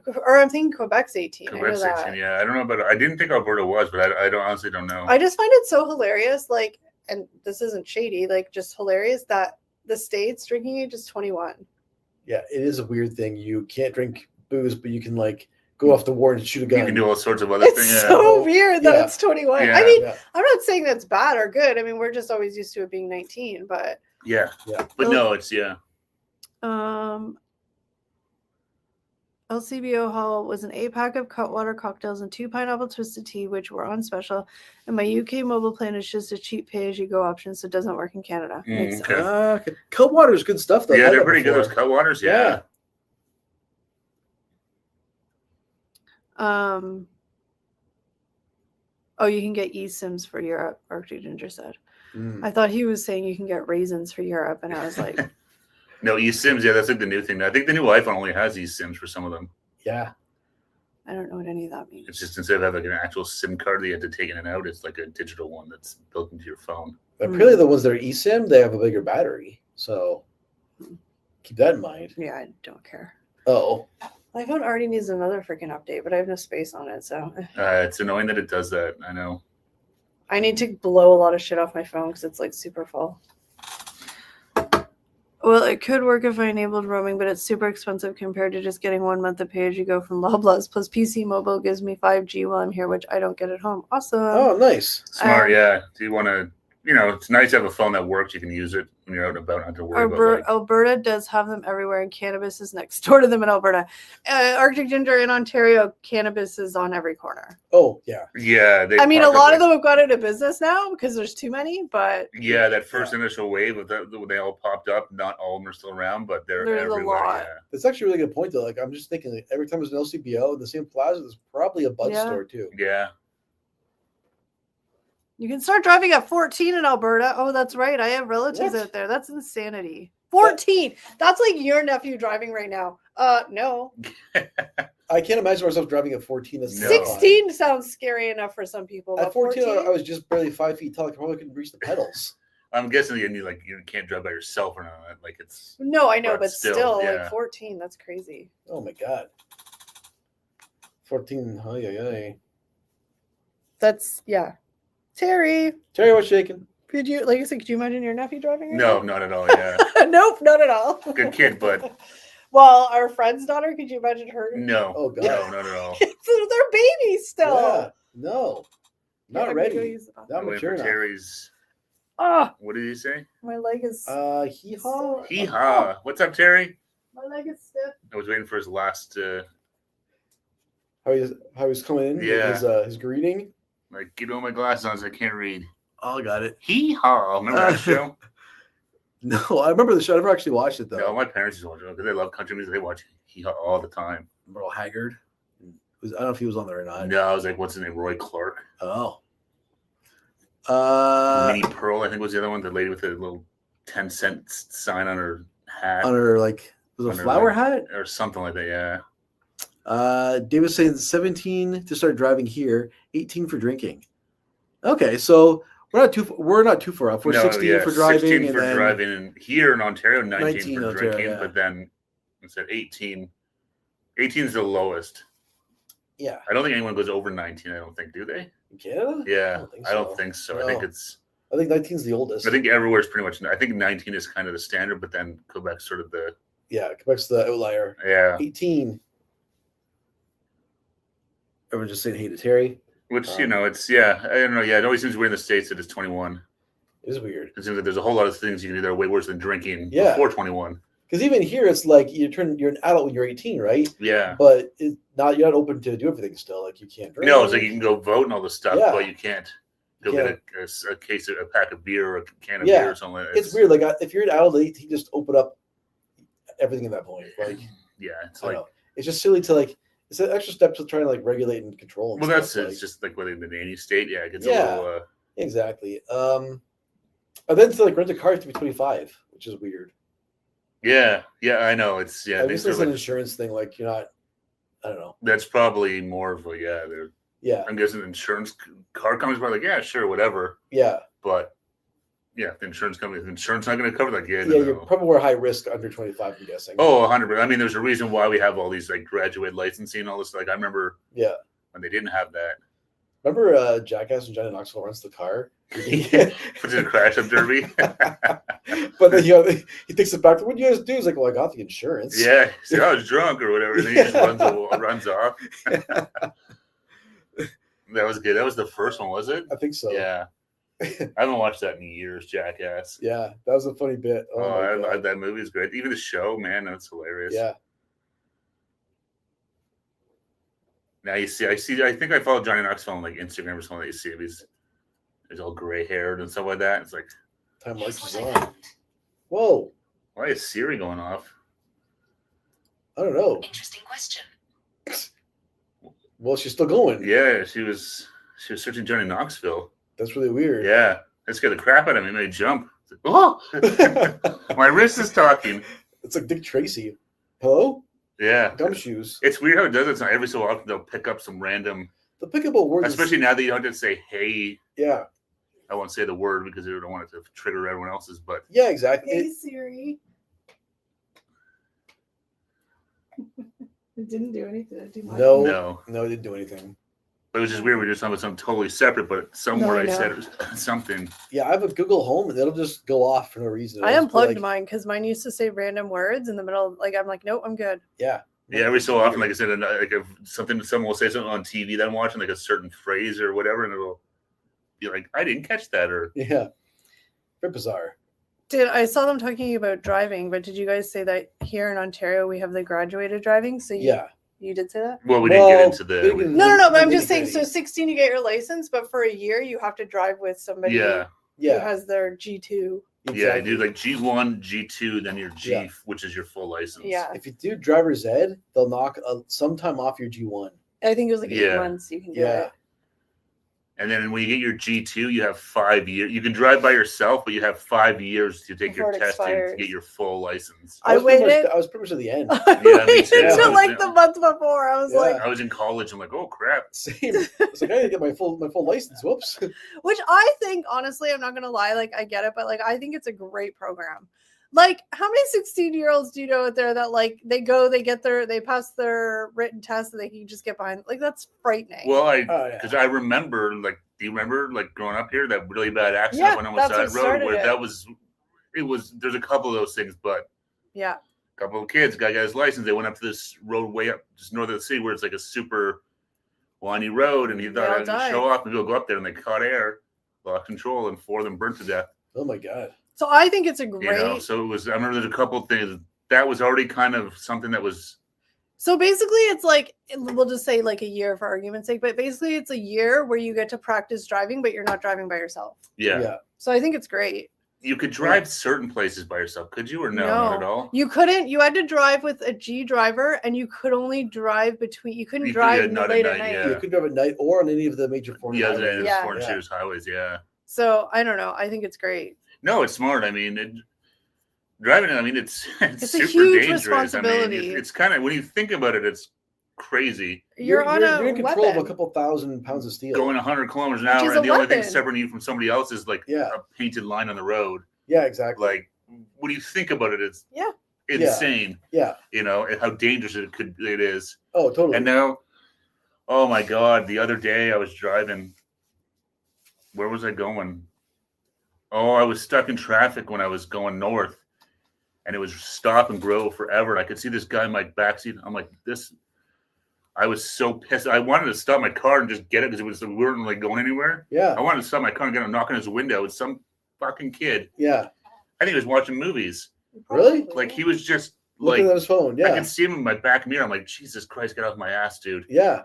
or I'm thinking Quebec's 18. Quebec's I know that. 16, yeah. I don't know about. I didn't think Alberta was, but I honestly don't know. I just find it so hilarious, like, and this isn't shady, like, just hilarious that the States drinking age is 21. Yeah, it is a weird thing. You can't drink booze, but you can like go off the war and shoot a gun. You can do all sorts of other It's things. Yeah. so weird that Yeah. it's 21. Yeah. I mean, Yeah. I'm not saying that's bad or good. I mean, we're just always used to it being 19, but Yeah. Yeah. But no, it's LCBO Hall was an 8-pack of Cutwater cocktails and 2 pineapple twisted tea, which were on special. And my UK mobile plan is just a cheap pay-as-you-go option, so it doesn't work in Canada. Makes sense. Okay. Okay. Cutwater is good stuff, though. Yeah, I've had they're that pretty good. before. Those Cutwaters, yeah. Oh, you can get eSIMs for Europe, Arctic Ginger said. Mm. I thought he was saying you can get raisins for Europe, and I was like, No, eSIMs, yeah, that's like the new thing. I think the new iPhone only has eSIMs for some of them. Yeah. I don't know what any of that means. It's just instead of having like an actual SIM card that you have to take in and out, it's like a digital one that's built into your phone. But apparently the ones that are eSIM, they have a bigger battery. So keep that in mind. Yeah, I don't care. Oh. My phone already needs another freaking update, but I have no space on it, so It's annoying that it does that. I know. I need to blow a lot of shit off my phone because it's like super full. Well, it could work if I enabled roaming, but it's super expensive compared to just getting 1 month of pay-as-you-go from Loblaws. Plus, PC Mobile gives me 5G while I'm here, which I don't get at home. Awesome. Oh, nice. Smart, yeah. Do you want to, it's nice to have a phone that works. You can use it when you're out and about, not to worry about Alberta does have them everywhere, and cannabis is next door to them in Alberta. Arctic Ginger in Ontario, cannabis is on every corner. Oh, yeah. Yeah. I mean, a lot of them have gone into business now because there's too many, but yeah, that first initial wave of that, when they all popped up, not all of them are still around, but they're There's a everywhere. lot. Yeah. That's actually a really good point, though. Like, I'm just thinking, like, every time there's an LCBO in the same plaza, there's probably a bud Yeah. store, too. Yeah. you can start driving at 14 in Alberta. Oh, that's right. I have relatives What? out there. That's insanity. 14. That's like your nephew driving right now. No. I can't imagine myself driving at 14. That's No. terrifying. 16 sounds scary enough for some people. At But 14, 14? I was just barely 5 feet tall. I probably couldn't reach the pedals. I'm guessing you can't drive by yourself or not. Like it's No, I know, but but still, still, yeah. like 14. That's crazy. Oh, my God. 14. Oh, yeah. That's, yeah. Terry, Terry, what's shaking? could you, like I said, could you imagine your nephew driving right no, now? not at all. Yeah. Nope, not at all. Good kid, but Well, our friend's daughter, could you imagine her? no. Oh, God. No, not at all. They're babies still. Yeah. No. Yeah, Not I'm gonna go ready. use the bathroom. Not I'm waiting mature for enough. Terry's. Oh, What did he say? my leg is Hee haw. Hee haw. What's up, Terry? my leg is stiff. I was waiting for his last. How he's coming in? Yeah. His greeting. Like, get all my glasses on so I can't read. Oh, I got it. Hee haw. Remember that show? No, I remember the show. I never actually watched it though. No, my parents used to watch it because they love country music. They watch Hee haw all the time. Merle Haggard. I don't know if he was on there or not. No, I was like, what's his name? Roy Clark. Oh. Minnie Pearl, I think was the other one. The lady with the little 10-cent sign on her hat. On her was it a On her, flower like, hat? or something like that. Yeah. Dave was saying 17 to start driving here, 18 for drinking. Okay, so we're not too far off. We're 16 for driving, 16 and for then driving, and here in Ontario, 19 19 for Ontario, drinking. yeah. But then instead 18. 18 is the lowest. yeah, I don't think anyone goes over 19. I don't think, do they? in Canada. Yeah, I don't think so. I think No. it's. I think 19 is the oldest. I think everywhere's pretty much. I think 19 is kind of the standard, but then Quebec's sort of the. Yeah, Quebec's the outlier. Yeah. 18. Everyone's just saying hey to Terry. Which it's I don't know. Yeah, it always seems weird in the States that it's 21. It is weird. It seems like there's a whole lot of things you can do that are way worse than drinking Yeah. before 21. Because even here, it's like you're an adult when you're 18, right? Yeah. But you're not open to do everything still. Like you can't drink. No, it's like you can go vote and all this stuff, Yeah. but you can't go Yeah. get a case of a pack of beer or a can of Yeah. beer or something like that. It's weird. Like if you're an adult at 18, just open up everything at that point. Like Yeah, it's I like don't know. It's just silly to like. It's an extra step to trying to like regulate and control. And well, that's stuff. it. It's just like whether in the nanny state, yeah, it gets Yeah. a little. Exactly. And then to like rent a car to be 25, which is weird. Yeah, I know. It's I guess it's an insurance thing. Like you're not. I don't know. That's probably more of a Yeah. I'm guessing insurance car companies are like, yeah, sure, whatever. Yeah. But yeah, the insurance company, the insurance not going to cover that. Yeah, you're probably more high risk under 25. I'm guessing. Oh, 100%. I mean, there's a reason why we have all these like graduate licensing and all this. Like I remember. Yeah. When they didn't have that. Remember Jackass and Johnny Knoxville rents the car? Puts in a crash-up derby. But then he takes it back. What do you guys do? He's like, well, I got the insurance. Yeah. He's like, I was drunk or whatever. And then he just runs off. That was good. That was the first one, was it? I think so. Yeah. I haven't watched that in years, Jackass. Yeah, that was a funny bit. That movie is great. Even the show, man, that's hilarious. Yeah. Now I think I follow Johnny Knoxville on like Instagram or something. You see him, he's all gray haired and stuff like that. It's like time lights is on. Whoa! Why is Siri going off? I don't know. Interesting question. Well, she's still going. Yeah, she was searching Johnny Knoxville. That's really weird. Yeah, that scared the crap out of me. It made me jump. Like, oh, my wrist is talking. It's like Dick Tracy. Hello. Yeah. Gumshoes. It's weird how it does it. So every so often they'll pick up some random. They'll pick up a word. Especially now that you don't have to say, hey. Yeah. I won't say the word because they don't want it to trigger everyone else's. But yeah, exactly. Hey, Siri. It didn't do anything. It didn't no, it didn't do anything. But it was just weird. We were just talking about something totally separate, but somewhere I said something. Yeah, I have a Google Home, and it'll just go off for no reason. I unplugged mine because mine used to say random words in the middle. Like I'm like, nope, I'm good. Yeah. Yeah, every so often, like I said, like if someone will say something on TV that I'm watching, like a certain phrase or whatever, and it'll be like, I didn't catch that, or yeah, very bizarre. I saw them talking about driving, but did you guys say that here in Ontario we have the graduated driving? So you did say that? Well, we didn't get into the. No. But I'm just saying. So 16, you get your license, but for a year you have to drive with somebody who has their G2. Exactly. Yeah, I do like G1, G2, then your G, which is your full license. Yeah. If you do driver's ed, they'll knock some time off your G1. I think it was like 8 months you can do it. And then when you get your G2, you have 5 years. You can drive by yourself, but you have 5 years to take your test to get your full license. I waited. I was pretty much at the end. I waited until like the month before. I was like, I was in college. I'm like, oh crap. Same. I was like, I didn't get my full license. Whoops. Which I think, honestly, I'm not gonna lie. Like, I get it, but like, I think it's a great program. Like, how many 16-year-olds do you know out there that like they pass their written test and they can just get behind? Like, that's frightening. Well, because I remember, like, do you remember like growing up here that really bad accident when I was on the road where it was there's a couple of those things, but a couple of kids got his license. They went up to this road way up just north of the city where it's like a super windy road, and he thought I'd show off and go up there, and they caught air, lost control, and 4 of them burnt to death. Oh my god. So I think it's a great. So it was. I remember there's a couple of things that was already kind of something that was. So basically, it's like we'll just say like a year for argument's sake, but basically it's a year where you get to practice driving, but you're not driving by yourself. Yeah. So I think it's great. You could drive certain places by yourself, could you, or no, not at all? You couldn't. You had to drive with a G driver, and you could only drive between. You couldn't drive late at night. Yeah. You could drive at night or on any of the major foreign highways. Foreign series highways. Yeah. So I don't know. I think it's great. No, it's smart. I mean, driving. I mean, it's super a huge dangerous. responsibility. I mean, it's kind of when you think about it, it's crazy. You're in control of a couple thousand pounds of steel, going 100 kilometers an hour, and the only thing separating you from somebody else is like a painted line on the road. Yeah, exactly. Like when you think about it, it's insane. Yeah, you know how dangerous it is. Oh, totally. And now, oh my God, the other day I was driving. Where was I going? Oh, I was stuck in traffic when I was going north, and it was stop and go forever. And I could see this guy in my backseat. I'm like, this. I was so pissed. I wanted to stop my car and just get it because we weren't like going anywhere. Yeah. I wanted to stop my car and get him knocking his window. It's some fucking kid. Yeah. I think he was watching movies. Really? Like he was just looking at his phone. Yeah. I could see him in my back mirror. I'm like, Jesus Christ, get off my ass, dude. Yeah.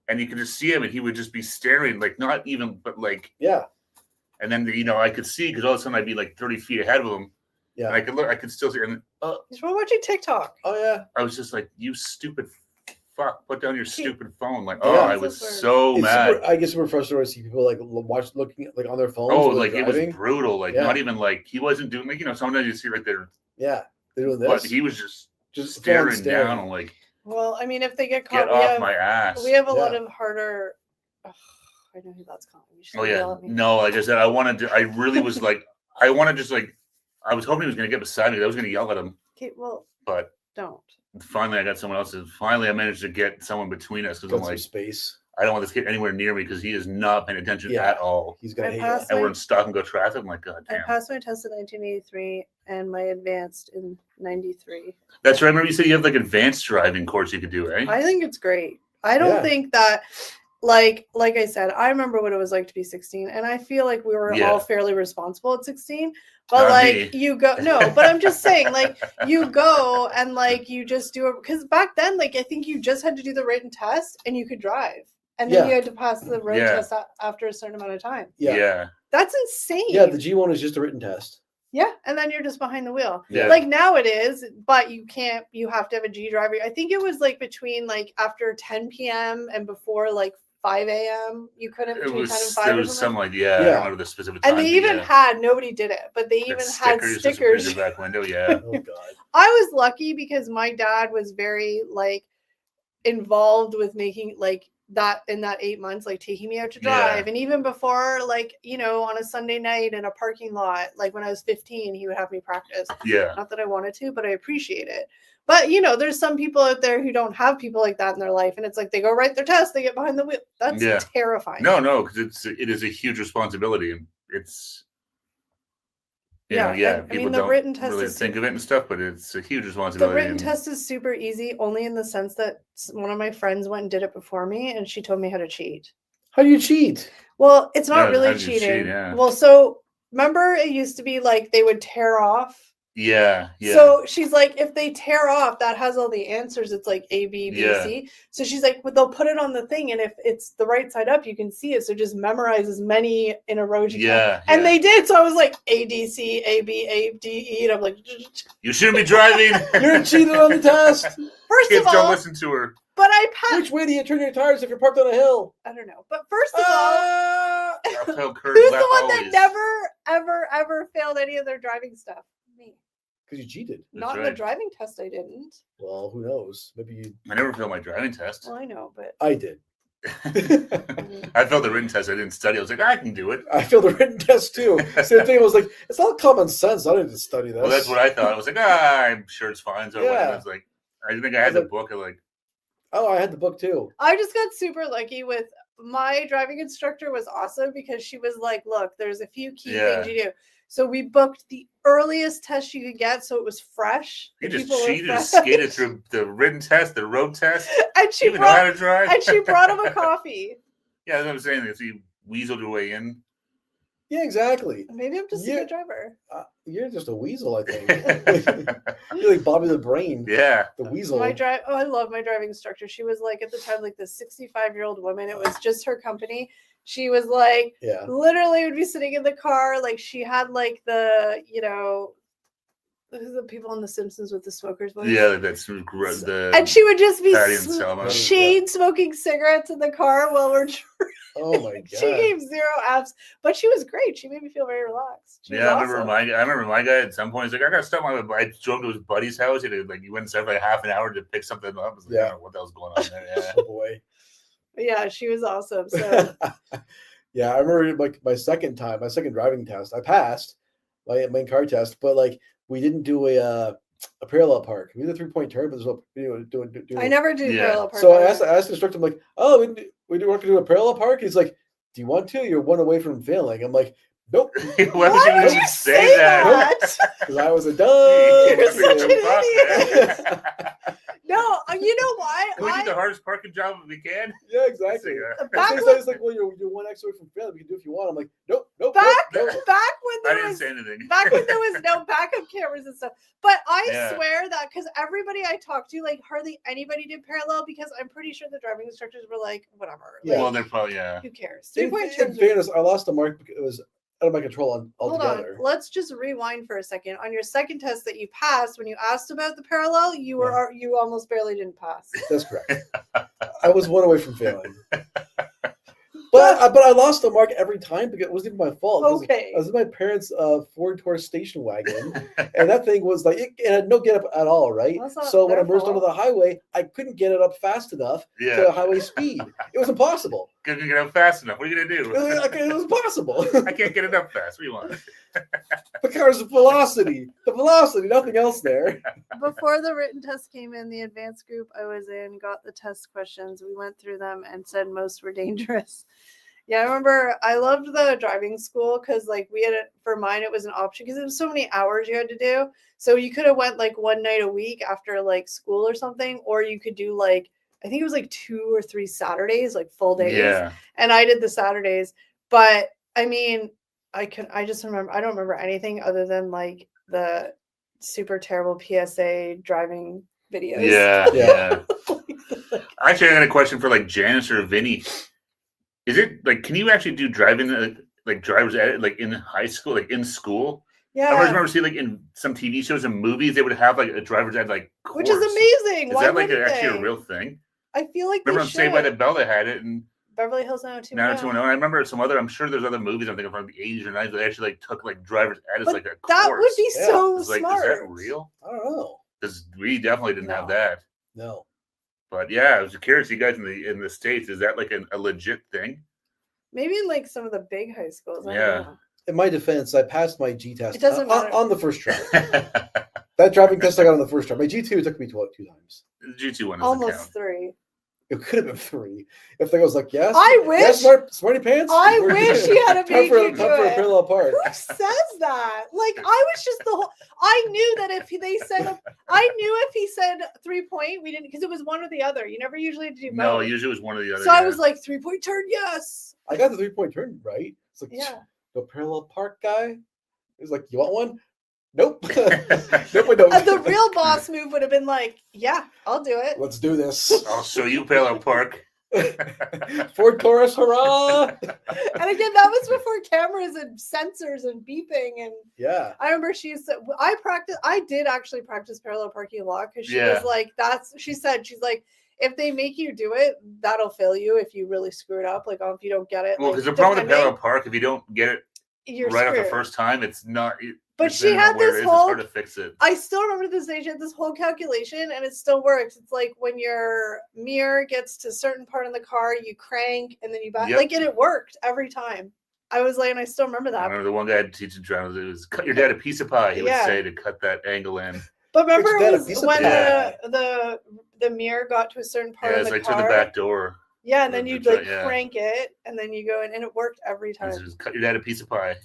And you could just see him, and he would just be staring, like not even, but like. Yeah. And then I could see because all of a sudden I'd be like 30 feet ahead of him. Yeah. And I could look. I could still see. And he's watching TikTok. Oh yeah. I was just like, you stupid fuck! Put down your stupid phone. Like, I was so mad. I get super frustrated to see people like looking like on their phones. Oh, like it was brutal. Like not even like he wasn't doing like sometimes you see like they're They're doing but this. he was just throwing staring down. I'm like, Well, I mean, if they get caught, get off my ass. we have a lot Yeah. of harder. Ugh, I know who that's calling. You should Oh yell yeah, at me. no, like I said, I really was like, I wanted just like, I was hoping he was going to get beside me. I was going to yell at him, Okay, well, but don't. finally I got someone else. Finally, I managed to get someone between us because Got I'm some like, space. I don't want this kid anywhere near me because he is not paying attention at all. He's gonna I hate passed you. And we're in stop and go traffic. I'm like, God I damn. passed my test in 1983 and my advanced in 93. That's right. I remember you said you have like advanced driving course you could do, eh? I think it's great. I don't Yeah. think that, like I said, I remember what it was like to be 16, and I feel like we were Yeah. all fairly responsible at 16. But Not like me. you go, no, but I'm just saying, like you go and like you just do it because back then, like I think you just had to do the written test and you could drive, and then Yeah. you had to pass the road Yeah. test after a certain amount of time. Yeah. That's insane. Yeah, the G1 is just a written test. Yeah, and then you're just behind the wheel. Yeah. Like now it is, but you can't. You have to have a G driver. I think it was like between like after 10 p.m. and before like 5 a.m. You couldn't It between 10 and was 5. there or was something. some like I Yeah. don't remember the specific time. And they even had nobody did it, but they even had just stickers. in the back window. Yeah. Oh God. I was lucky because my dad was very like involved with making like that in that 8 months, like taking me out to drive. Yeah. And even before, like, you know, on a Sunday night in a parking lot, like when I was 15, he would have me practice. Yeah. Not that I wanted to, but I appreciate it. But you know, there's some people out there who don't have people like that in their life, and it's like they go write their test, they get behind the wheel. That's Yeah. terrifying. No, because it is a huge responsibility, and it's Yeah, yeah. I People mean, the don't written test really is think of it and stuff, but it's a huge the responsibility. written and- test is super easy, only in the sense that one of my friends went and did it before me, and she told me how to cheat. How do you cheat? Well, it's not Yeah, really how do you cheat, cheating. yeah. Well, so remember it used to be like they would tear off. Yeah. So she's like, if they tear off, that has all the answers. It's like A, B, B, Yeah. C. So she's like, well, they'll put it on the thing, and if it's the right side up, you can see it. So just memorize as many in a row as you can. Yeah. And they did. So I was like, A, D, C, A, B, A, D, E. And I'm like, You shouldn't be driving. You're cheating on the test. first Kids of don't all, listen to her. but I passed. Which way do you turn your tires if you're parked on a hill? I don't know. But first of all, Uphill curve who's left the one that always. never, ever, ever failed any of their driving stuff? Me. Because you cheated. Not in the right. driving test, I didn't. Well, who knows? Maybe you. I never failed my driving test. Well, I know, but I did. I failed the written test. I didn't study. I was like, I can do it. I failed the written test too. Same thing. I was like, it's all common sense. I didn't study this. Well, that's what I thought. I was like, I'm sure it's fine. So I went and Yeah. I was like, I think I had the book. I'm like, Oh, I had the book too. I just got super lucky with my driving instructor was awesome because she was like, look, there's a few key Yeah. things you do. So we booked the earliest test you could get, so it was fresh. you The just people were cheated and fresh. skated through the written test, the road test. and she You even know how brought to drive. and she brought him a coffee. Yeah, that's what I'm saying. So you weaseled your way in. Yeah, exactly. Maybe I'm just a Yeah. good driver. You're just a weasel, I think. You're like Bobby the Brain, Yeah. the weasel. I love my driving instructor. She was like at the time like this 65-year-old woman. It was just her company. She was like Yeah. literally would be sitting in the car, like she had like the, you know, who's the people on The Simpsons with the smokers voice? Yeah, that's gross. And she would just be Patty and Selma. chain smoking cigarettes in the car while we're Oh my god. she gave 0 apps, but she was great. She made me feel very relaxed. She was Yeah, I awesome. remember my guy at some point. He's like, I gotta stop my. I drove to his buddy's house. He went and sat for like half an hour to pick something up. I was like, I don't know what the hell's going on there. Yeah. Oh boy. But yeah, she was awesome. So Yeah, I remember like my second driving test. I passed my main car test, but like we didn't do a parallel park. We did a 3-point turn, but there's no doing. I never do Yeah. parallel park. So I asked the instructor, I'm like, oh, we want to do a parallel park. He's like, do you want to? You're one away from failing. I'm like, nope, Why Why would would you you say that? because I was a dumb. You're such an kid. idiot. No, you know why? Can we do the hardest parking job we can? Yeah, exactly. Back And so when, he's like, well, you're 1 extra away from failing. You can do it if you want. I'm like, nope. back nope. when I there didn't was say anything. back when there was no backup cameras and stuff. But I Yeah. swear that because everybody I talked to, like hardly anybody did parallel because I'm pretty sure the driving instructors were like, whatever. Yeah. Like, Well, they're probably who cares? In 3-point turns. fairness, I lost the mark because it was out of my control Hold altogether. on. Let's just rewind for a second. On your second test that you passed, when you asked about the parallel, you were you almost barely didn't pass. That's correct. I was 1 away from failing. But I lost the mark every time because it wasn't even my fault. 'cause Okay. I was in my parents' Ford Taurus station wagon, and that thing was like it had no get up at all, right? That's not So when I their merged fault. onto the highway, I couldn't get it up fast enough to highway speed. It was impossible. Couldn't get up fast enough. What are you gonna do? It was impossible. I can't get it up fast. What do you want? The car's velocity, nothing else there. Before the written test came in, the advanced group I was in got the test questions. We went through them and said most were dangerous. Yeah, I remember I loved the driving school because like we had it for mine, it was an option because it was so many hours you had to do. So you could have went like one night a week after like school or something, or you could do like I think it was like 2 or 3 Saturdays, like full days. Yeah. And I did the Saturdays. But I mean, I just remember I don't remember anything other than like the super terrible PSA driving videos. Yeah. Actually, I got a question for like Janice or Vinny. Is it like can you actually do driving like driver's ed like in high school, like in school? Yeah. I remember seeing like in some TV shows and movies they would have like a driver's ed like course. Which is amazing. Is Why that like wouldn't actually they? a real thing? I feel like Remember they on should. Saved by the Bell they had it and Beverly Hills 90210. 90210. I remember some other. I'm sure there's other movies I'm thinking from the 80s or 90s that actually like took like driver's ed as But like a course. that would be so It's like, smart. is that real? I don't know. Because we definitely didn't have No. that. No. But yeah, I was curious. You guys in the States, is that like a legit thing? Maybe in like some of the big high schools. I Yeah. don't know. In my defense, I passed my G test It doesn't matter. on the first try. That driving test I got on the first try. My G2 took me 2 times. The G2 one doesn't Almost count. 3. It could have been 3. If the guy was like, yes. I wish. Yes, smarty pants. I wish he had a time make for, you do time for a it. parallel park. Who says that? Like I was just the whole. I knew that if they said, I knew if he said 3-point, we didn't because it was one or the other. You never usually had to do both. No, usually it was one or the other. So I was like 3-point turn, yes. I got the 3-point turn right. It's like, Yeah. the parallel park guy. He's like, you want one? Nope. Nope, I don't. The real boss move would have been like, yeah, I'll do it. Let's do this. I'll show you parallel park. Ford Taurus, hurrah! And again, that was before cameras and sensors and beeping. And Yeah. I remember she said, I did actually practice parallel parking a lot because she Yeah. was like, she's like, if they make you do it, that'll fail you if you really screw it up. Like, if you don't get it. Well, like, because the problem with depending, parallel park, if you don't get it you're right off the screwed. first time, it's not. But she depending on had where it this is, whole. It's hard to fix it. I still remember this age, this whole calculation, and it still works. It's like when your mirror gets to a certain part in the car, you crank, and then you back. Yep. Like, and it worked every time. I was like, and I still remember I that. remember the one guy teaching drivers. It was cut your dad a piece of pie. He would Yeah. say to cut that angle in. But remember, Which it dad a was piece of when pie? the mirror got to a certain part Yeah, of it's the like car. to the back door. Yeah, and then you'd the- like yeah. crank it, and then you go in, and it worked every He time. says, cut your dad a piece of pie.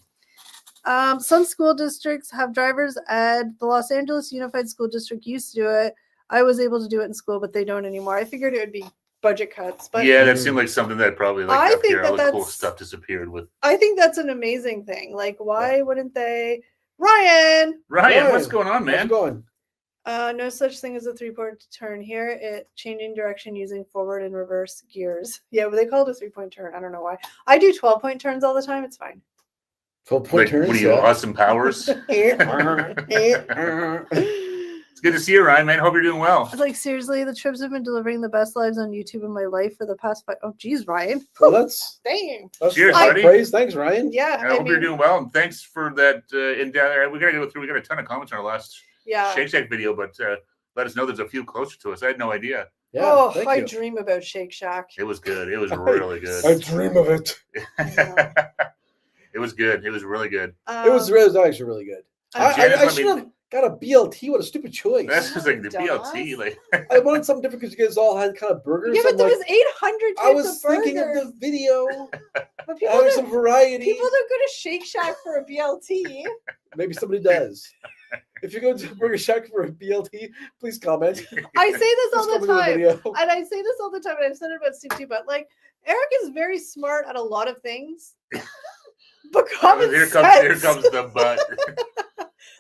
Some school districts have drivers ed. The Los Angeles Unified School District used to do it. I was able to do it in school, but they don't anymore. I figured it would be budget cuts, but Yeah, that seemed like something that probably like I up think here, all that the cool that's- stuff disappeared with. I think that's an amazing thing. Like, why wouldn't they? Ryan, Ryan, what's going on, How's man? it going? no such thing as a 3-point turn here. It changing direction using forward and reverse gears. Yeah, but they call it a 3-point turn. I don't know why. I do 12-point turns all the time. It's fine. 12-point Like, turns. what are you, Austin Powers? It's good to see you, Ryan, man. Hope you're doing well. It's like, seriously, the trips have been delivering the best lives on YouTube in my life for the past 5. Oh, geez, Ryan. Well, that's Dang. Cheers, high buddy. praise. Thanks, Ryan. Yeah. I hope you're doing well, and thanks for that. We gotta go through. We got a ton of comments on our last Yeah. Shake Shack video, but let us know there's a few closer to us. I had no idea. Yeah, Oh, thank I you. dream about Shake Shack. It was good. It was really good. I dream of it. It was good. It was really good. It was actually really good. Janet, I let me- should have got a BLT. What a stupid choice. That's just like the Dumbass. BLT. Like I wanted something different because you guys all had kind of burgers. Yeah, but I'm there like, was 800 I types was of thinking of burgers. the video. But people Having don't, some variety. people don't go to Shake Shack for a BLT. Maybe somebody does. If you go to Burger Shack for a BLT, please comment. I say this all Please the comment in time. video. And I say this all the time, and I've said it about Steve too, but like Eric is very smart at a lot of things. But common here sense. comes the butt.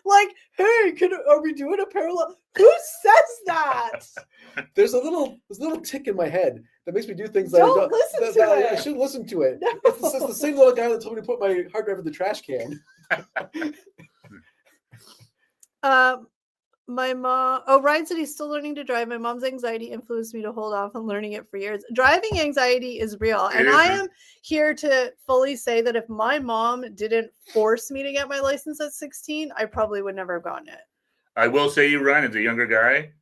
Like, hey, are we doing a parallel? Who says that? There's a little tick in my head that makes me do things Don't that listen to I it. should listen to it. No. It's the same little guy that told me to put my hard drive in the trash can. My mom. Oh, Ryan said he's still learning to drive. My mom's anxiety influenced me to hold off on learning it for years. Driving anxiety is real, and I am here to fully say that if my mom didn't force me to get my license at 16, I probably would never have gotten it. I will say, you Ryan, as a younger guy,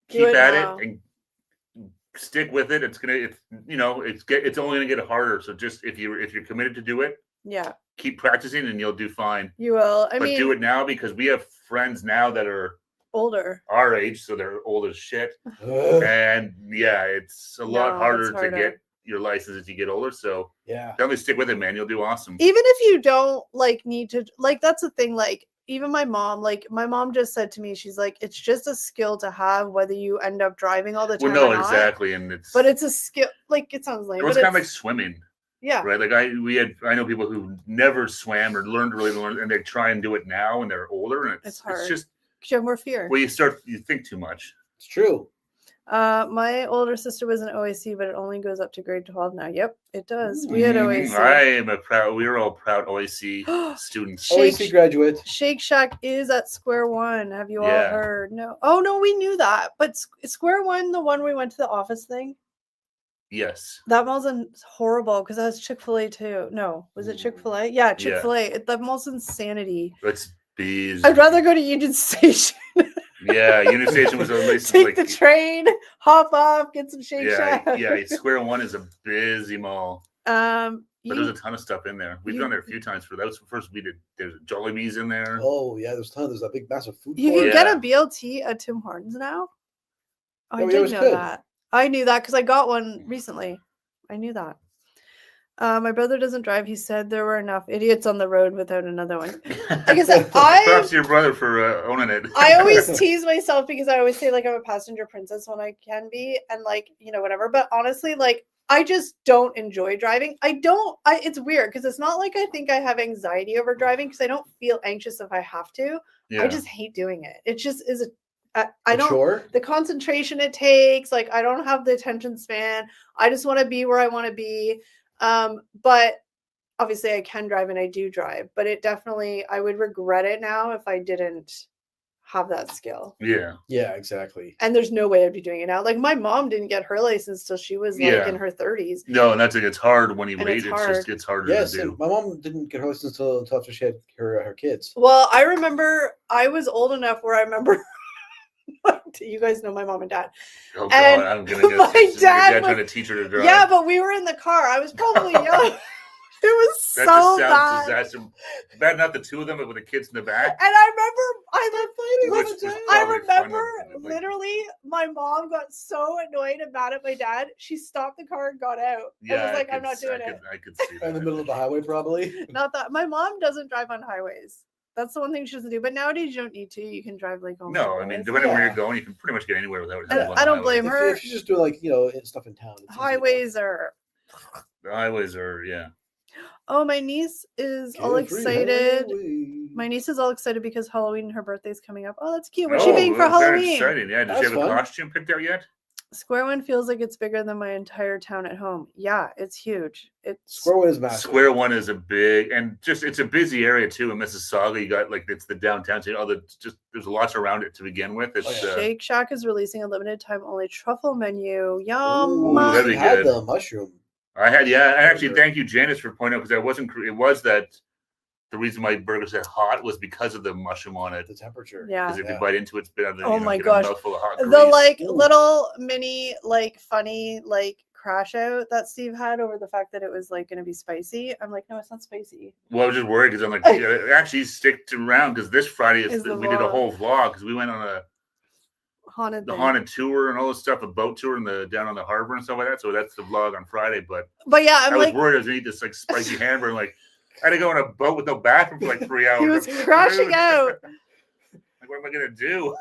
Do keep it at now. it and stick with it. It's only gonna get harder. So just if you're committed to do it, Yeah, keep practicing and you'll do fine. you will. I But mean, do it now, because we have friends now that are older. our age, so they're old as shit. Ugh. And yeah, it's a lot No, harder it's to get your license as you get older. So Yeah. definitely stick with it, man. You'll do awesome. Even if you don't like need to, like, that's the thing. Like, even my mom just said to me, she's like, it's just a skill to have, whether you end up driving all the time Well, no, or not. exactly, and But it's a skill. Like, it sounds lame. It was but kind of like it's- swimming, yeah. right? Like I know people who never swam or learned to really learn, and they try and do it now when they're older, and It's hard. It's just 'Cause you have more fear. well, you think too much. It's true. My older sister was in OAC, but it only goes up to grade 12 now. Yep, it does. We had OAC. We were all proud OAC students. Shake- OAC graduate. Shake Shack is at Square One. Have you all Yeah. heard? No. Oh no, we knew that. But Square One, the one we went to the office thing, Yes. that mall's horrible because that has Chick-fil-A too. No, was it Chick-fil-A? Yeah, Chick-fil-A. That mall's insanity. It's busy. I'd rather go to Union Station. Yeah, Union Station was at least Take like the train, hop off, get some Shake Shack. yeah. Square One is a busy mall, but there's a ton of stuff in there. We've done it a few times. That was the first we did. There's Jollibee's in there. Oh yeah, there's a ton. There's a big massive food You court. can get Yeah. a BLT at Tim Hortons now. Oh, Yeah, I we did always know could. that. I knew that because I got one recently. I knew that. My brother doesn't drive. He said there were enough idiots on the road without another one. Like I said, Props to your brother for owning it. I always tease myself because I always say like I'm a passenger princess when I can be, and like, you know, whatever. But honestly, like I just don't enjoy driving. It's weird because it's not like I think I have anxiety over driving because I don't feel anxious if I have to. Yeah. I just hate doing it. It just is I don't Sure. the concentration it takes, like I don't have the attention span. I just want to be where I want to be. But obviously I can drive and I do drive, but I would regret it now if I didn't have that skill. Yeah. Yeah, exactly. And there's no way I'd be doing it now. Like my mom didn't get her license till she was like in her 30s. No, and it's hard when you And wait. it's hard. It's harder Yes, to do. and my mom didn't get her license until after she had her kids. Well, I remember I was old enough where I remember you guys know my mom and dad. Oh God, And I'm gonna my get your dad dad trying was- to teach her to drive. Yeah, but we were in the car. I was probably young. It was that so just bad. sounds disaster. Bad enough the two of them, but with the kids in the back. And I remember, Which is I probably fun, remember like- literally my mom got so annoyed and mad at my dad. She stopped the car and got out. Yeah, I was like, I'm could- not doing it. I could see that. In the middle of the highway, probably. Not that my mom doesn't drive on highways. That's the one thing she doesn't do. But nowadays you don't need to. You can drive like on No, I mean, highways. depending on where Yeah. you're going, you can pretty much get anywhere without. And I don't blame If, her. if you just do like stuff in town, it's easy Highways are. The highways are, yeah. Oh, my niece is enough. all Carefree excited. highway. My niece is all excited because Halloween and her birthday's coming up. Oh, that's cute. What's she Oh, being for well, very Halloween? exciting. Yeah, does she That's have a fun. costume picked out yet? Square One feels like it's bigger than my entire town at home. Yeah, it's huge. It's Square One is massive. Square One is a big, and just it's a busy area too. In Mississauga, you got like it's the downtown. So there's lots around it to begin with. It's Oh, yeah. Shake Shack is releasing a limited time only truffle menu. Yum. Ooh, that'd we be had good. the mushroom. I had, yeah. And actually, Burger. thank you, Janice, for pointing out because I wasn't. It was that the reason my burger said hot was because of the mushroom on it. The temperature. Yeah. Because if Yeah. you bite into it, it's been Oh my get gosh. a mouthful of hot The grease. like Ooh. little mini like funny like crash out that Steve had over the fact that it was like going to be spicy. I'm like, no, it's not spicy. Well, I was just worried because I'm like, yeah, actually stick around because this Friday Is the we did a vlog. whole vlog because we went on Haunted the thing. haunted tour and all this stuff, a boat tour down on the harbor and stuff like that. So that's the vlog on Friday. But But yeah, I I'm was like, worried I was gonna eat this like spicy hamburger. Like I had to go on a boat with no bathroom for like 3 hours. he was I'm crashing screwed. out. Like, what am I gonna do?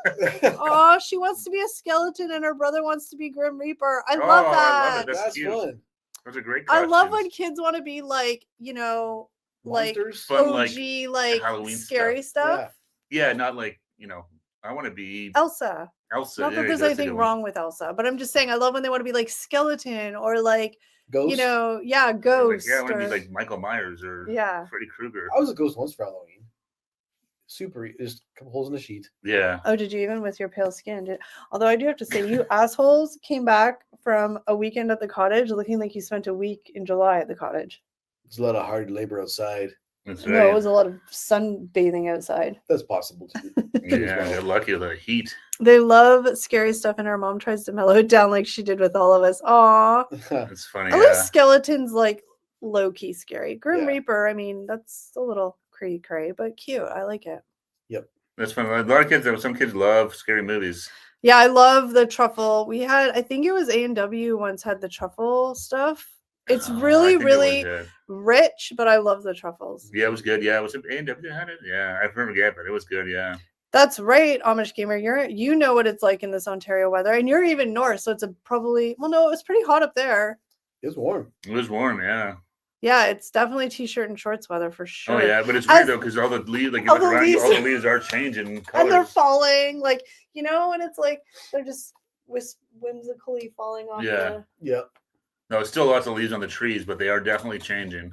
Oh, she wants to be a skeleton and her brother wants to be Grim Reaper. I Oh, love I love that. it. That's That's cute. fun. Those are great. I love when costumes. kids want to be like, you know, like Monsters. Fun, OG, like Halloween scary stuff. Yeah. Yeah, not like I want to be Elsa. Elsa. Not that Yeah, there's that's a anything good one. wrong with Elsa, but I'm just saying I love when they want to be like skeleton or like, Ghost. you know, yeah, Or like, ghost. yeah, I want to be or- like Michael Myers or yeah. Freddy Krueger. I was a ghost once for Halloween. Super, just a couple holes in the sheet. Yeah. Oh, did you even with your pale skin? Although I do have to say, you assholes came back from a weekend at the cottage looking like you spent a week in July at the cottage. There's a lot of hard labor outside. That's No, right. it was a lot of sunbathing outside. That's possible too. Yeah, got lucky with the heat. They love scary stuff, and our mom tries to mellow it down like she did with all of us. Aw. It's funny. At least skeletons like low key scary. Grim Yeah. Reaper, I mean, that's a little cray, but cute. I like it. That's fun. A lot of kids, some kids love scary movies. Yeah, I love the truffle. We had, I think it was A&W once had the truffle stuff. It's Oh, I really, think it really was, rich, but I love the truffles. yeah, it was good. Yeah, was it A&W had it? Yeah, I forget, but it was good. Yeah. That's right, Amish gamer. You know what it's like in this Ontario weather, and you're even north, so it's probably it was pretty hot up there. It was warm. It was warm. Yeah. Yeah, it's definitely t-shirt and shorts weather for sure. Oh yeah, but it's weird though because all the leaves, like you All look the around, leaves- all the leaves are changing colors. And they're falling, like and it's like they're just whimsically falling off. Yeah. Yeah. No, it's still lots of leaves on the trees, but they are definitely changing.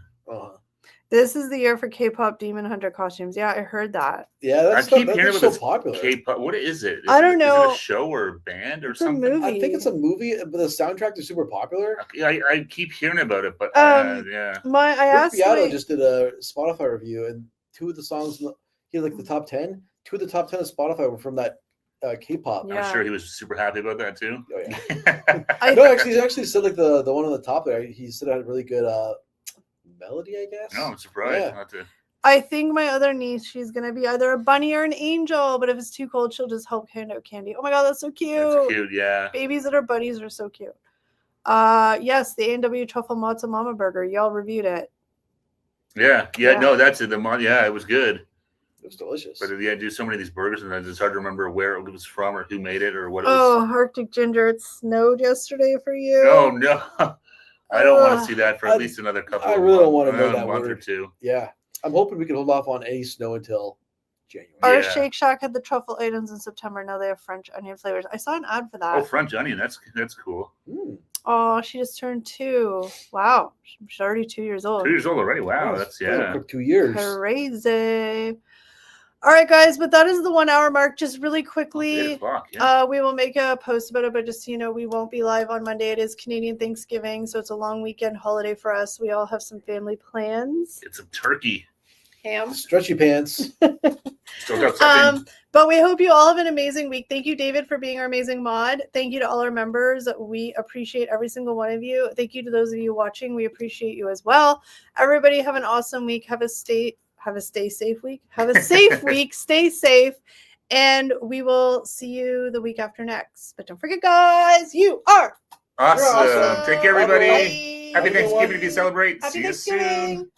This is the year for K-pop Demon Hunter costumes. Yeah, I heard that. Yeah, that's I keep hearing that's about so popular. K-pop. What is it? I don't Is know. it a show or a band or It's a something? movie. I think it's a movie, but the soundtrack is super popular. I keep hearing about it, but yeah. I Rick asked Beato my, just did a Spotify review, and two of the songs he had like the top 10. Two of the top 10 of Spotify were from that K-pop. Yeah. I'm sure he was super happy about that too. Oh yeah. No, actually, he actually said like the one on the top there. He said it had a really good melody, I guess. No, I'm surprised. Yeah. Not to, I think my other niece, she's gonna be either a bunny or an angel. But if it's too cold, she'll just help hand out candy. Oh my god, that's so cute. that's cute, yeah. Babies that are bunnies are so cute. Yes, the A&W Truffle Matzo Mama Burger. Y'all reviewed it. Yeah. Yeah. No, that's it. Yeah, it was good. It was delicious. But yeah, I do so many of these burgers, and it's hard to remember where it was from or who made it or what it was. Oh, Arctic Ginger, it snowed yesterday for you. Oh no, I don't want to Ugh. see that for at least another couple. I of really don't months, want to know that month or word. two. Yeah, I'm hoping we can hold off on any snow until January. Our Yeah. Shake Shack had the truffle items in September. Now they have French onion flavors. I saw an ad for that. Oh, French onion. That's cool. Mm. Oh, she just turned 2. Wow. She's already 2 years old. 2 years old already. Wow, Oh, that's really yeah. quick 2 years. Crazy. All right, guys, but that is the 1 hour mark. Just really 8 quickly, o'clock. Yeah. we will make a post about it, but just so you know, we won't be live on Monday. It is Canadian Thanksgiving, so it's a long weekend holiday for us. We all have some family plans. Get some turkey. Ham. Stretchy pants. Still got something. But we hope you all have an amazing week. Thank you, David, for being our amazing mod. Thank you to all our members. We appreciate every single one of you. Thank you to those of you watching. We appreciate you as well. Everybody have an awesome week. Have a stay safe week. Have a safe week. Stay safe. And we will see you the week after next. But don't forget, guys, you are Awesome. awesome. Take care, everybody. Bye. Happy Have a good one. Thanksgiving if you celebrate. Happy See you soon. Thanksgiving.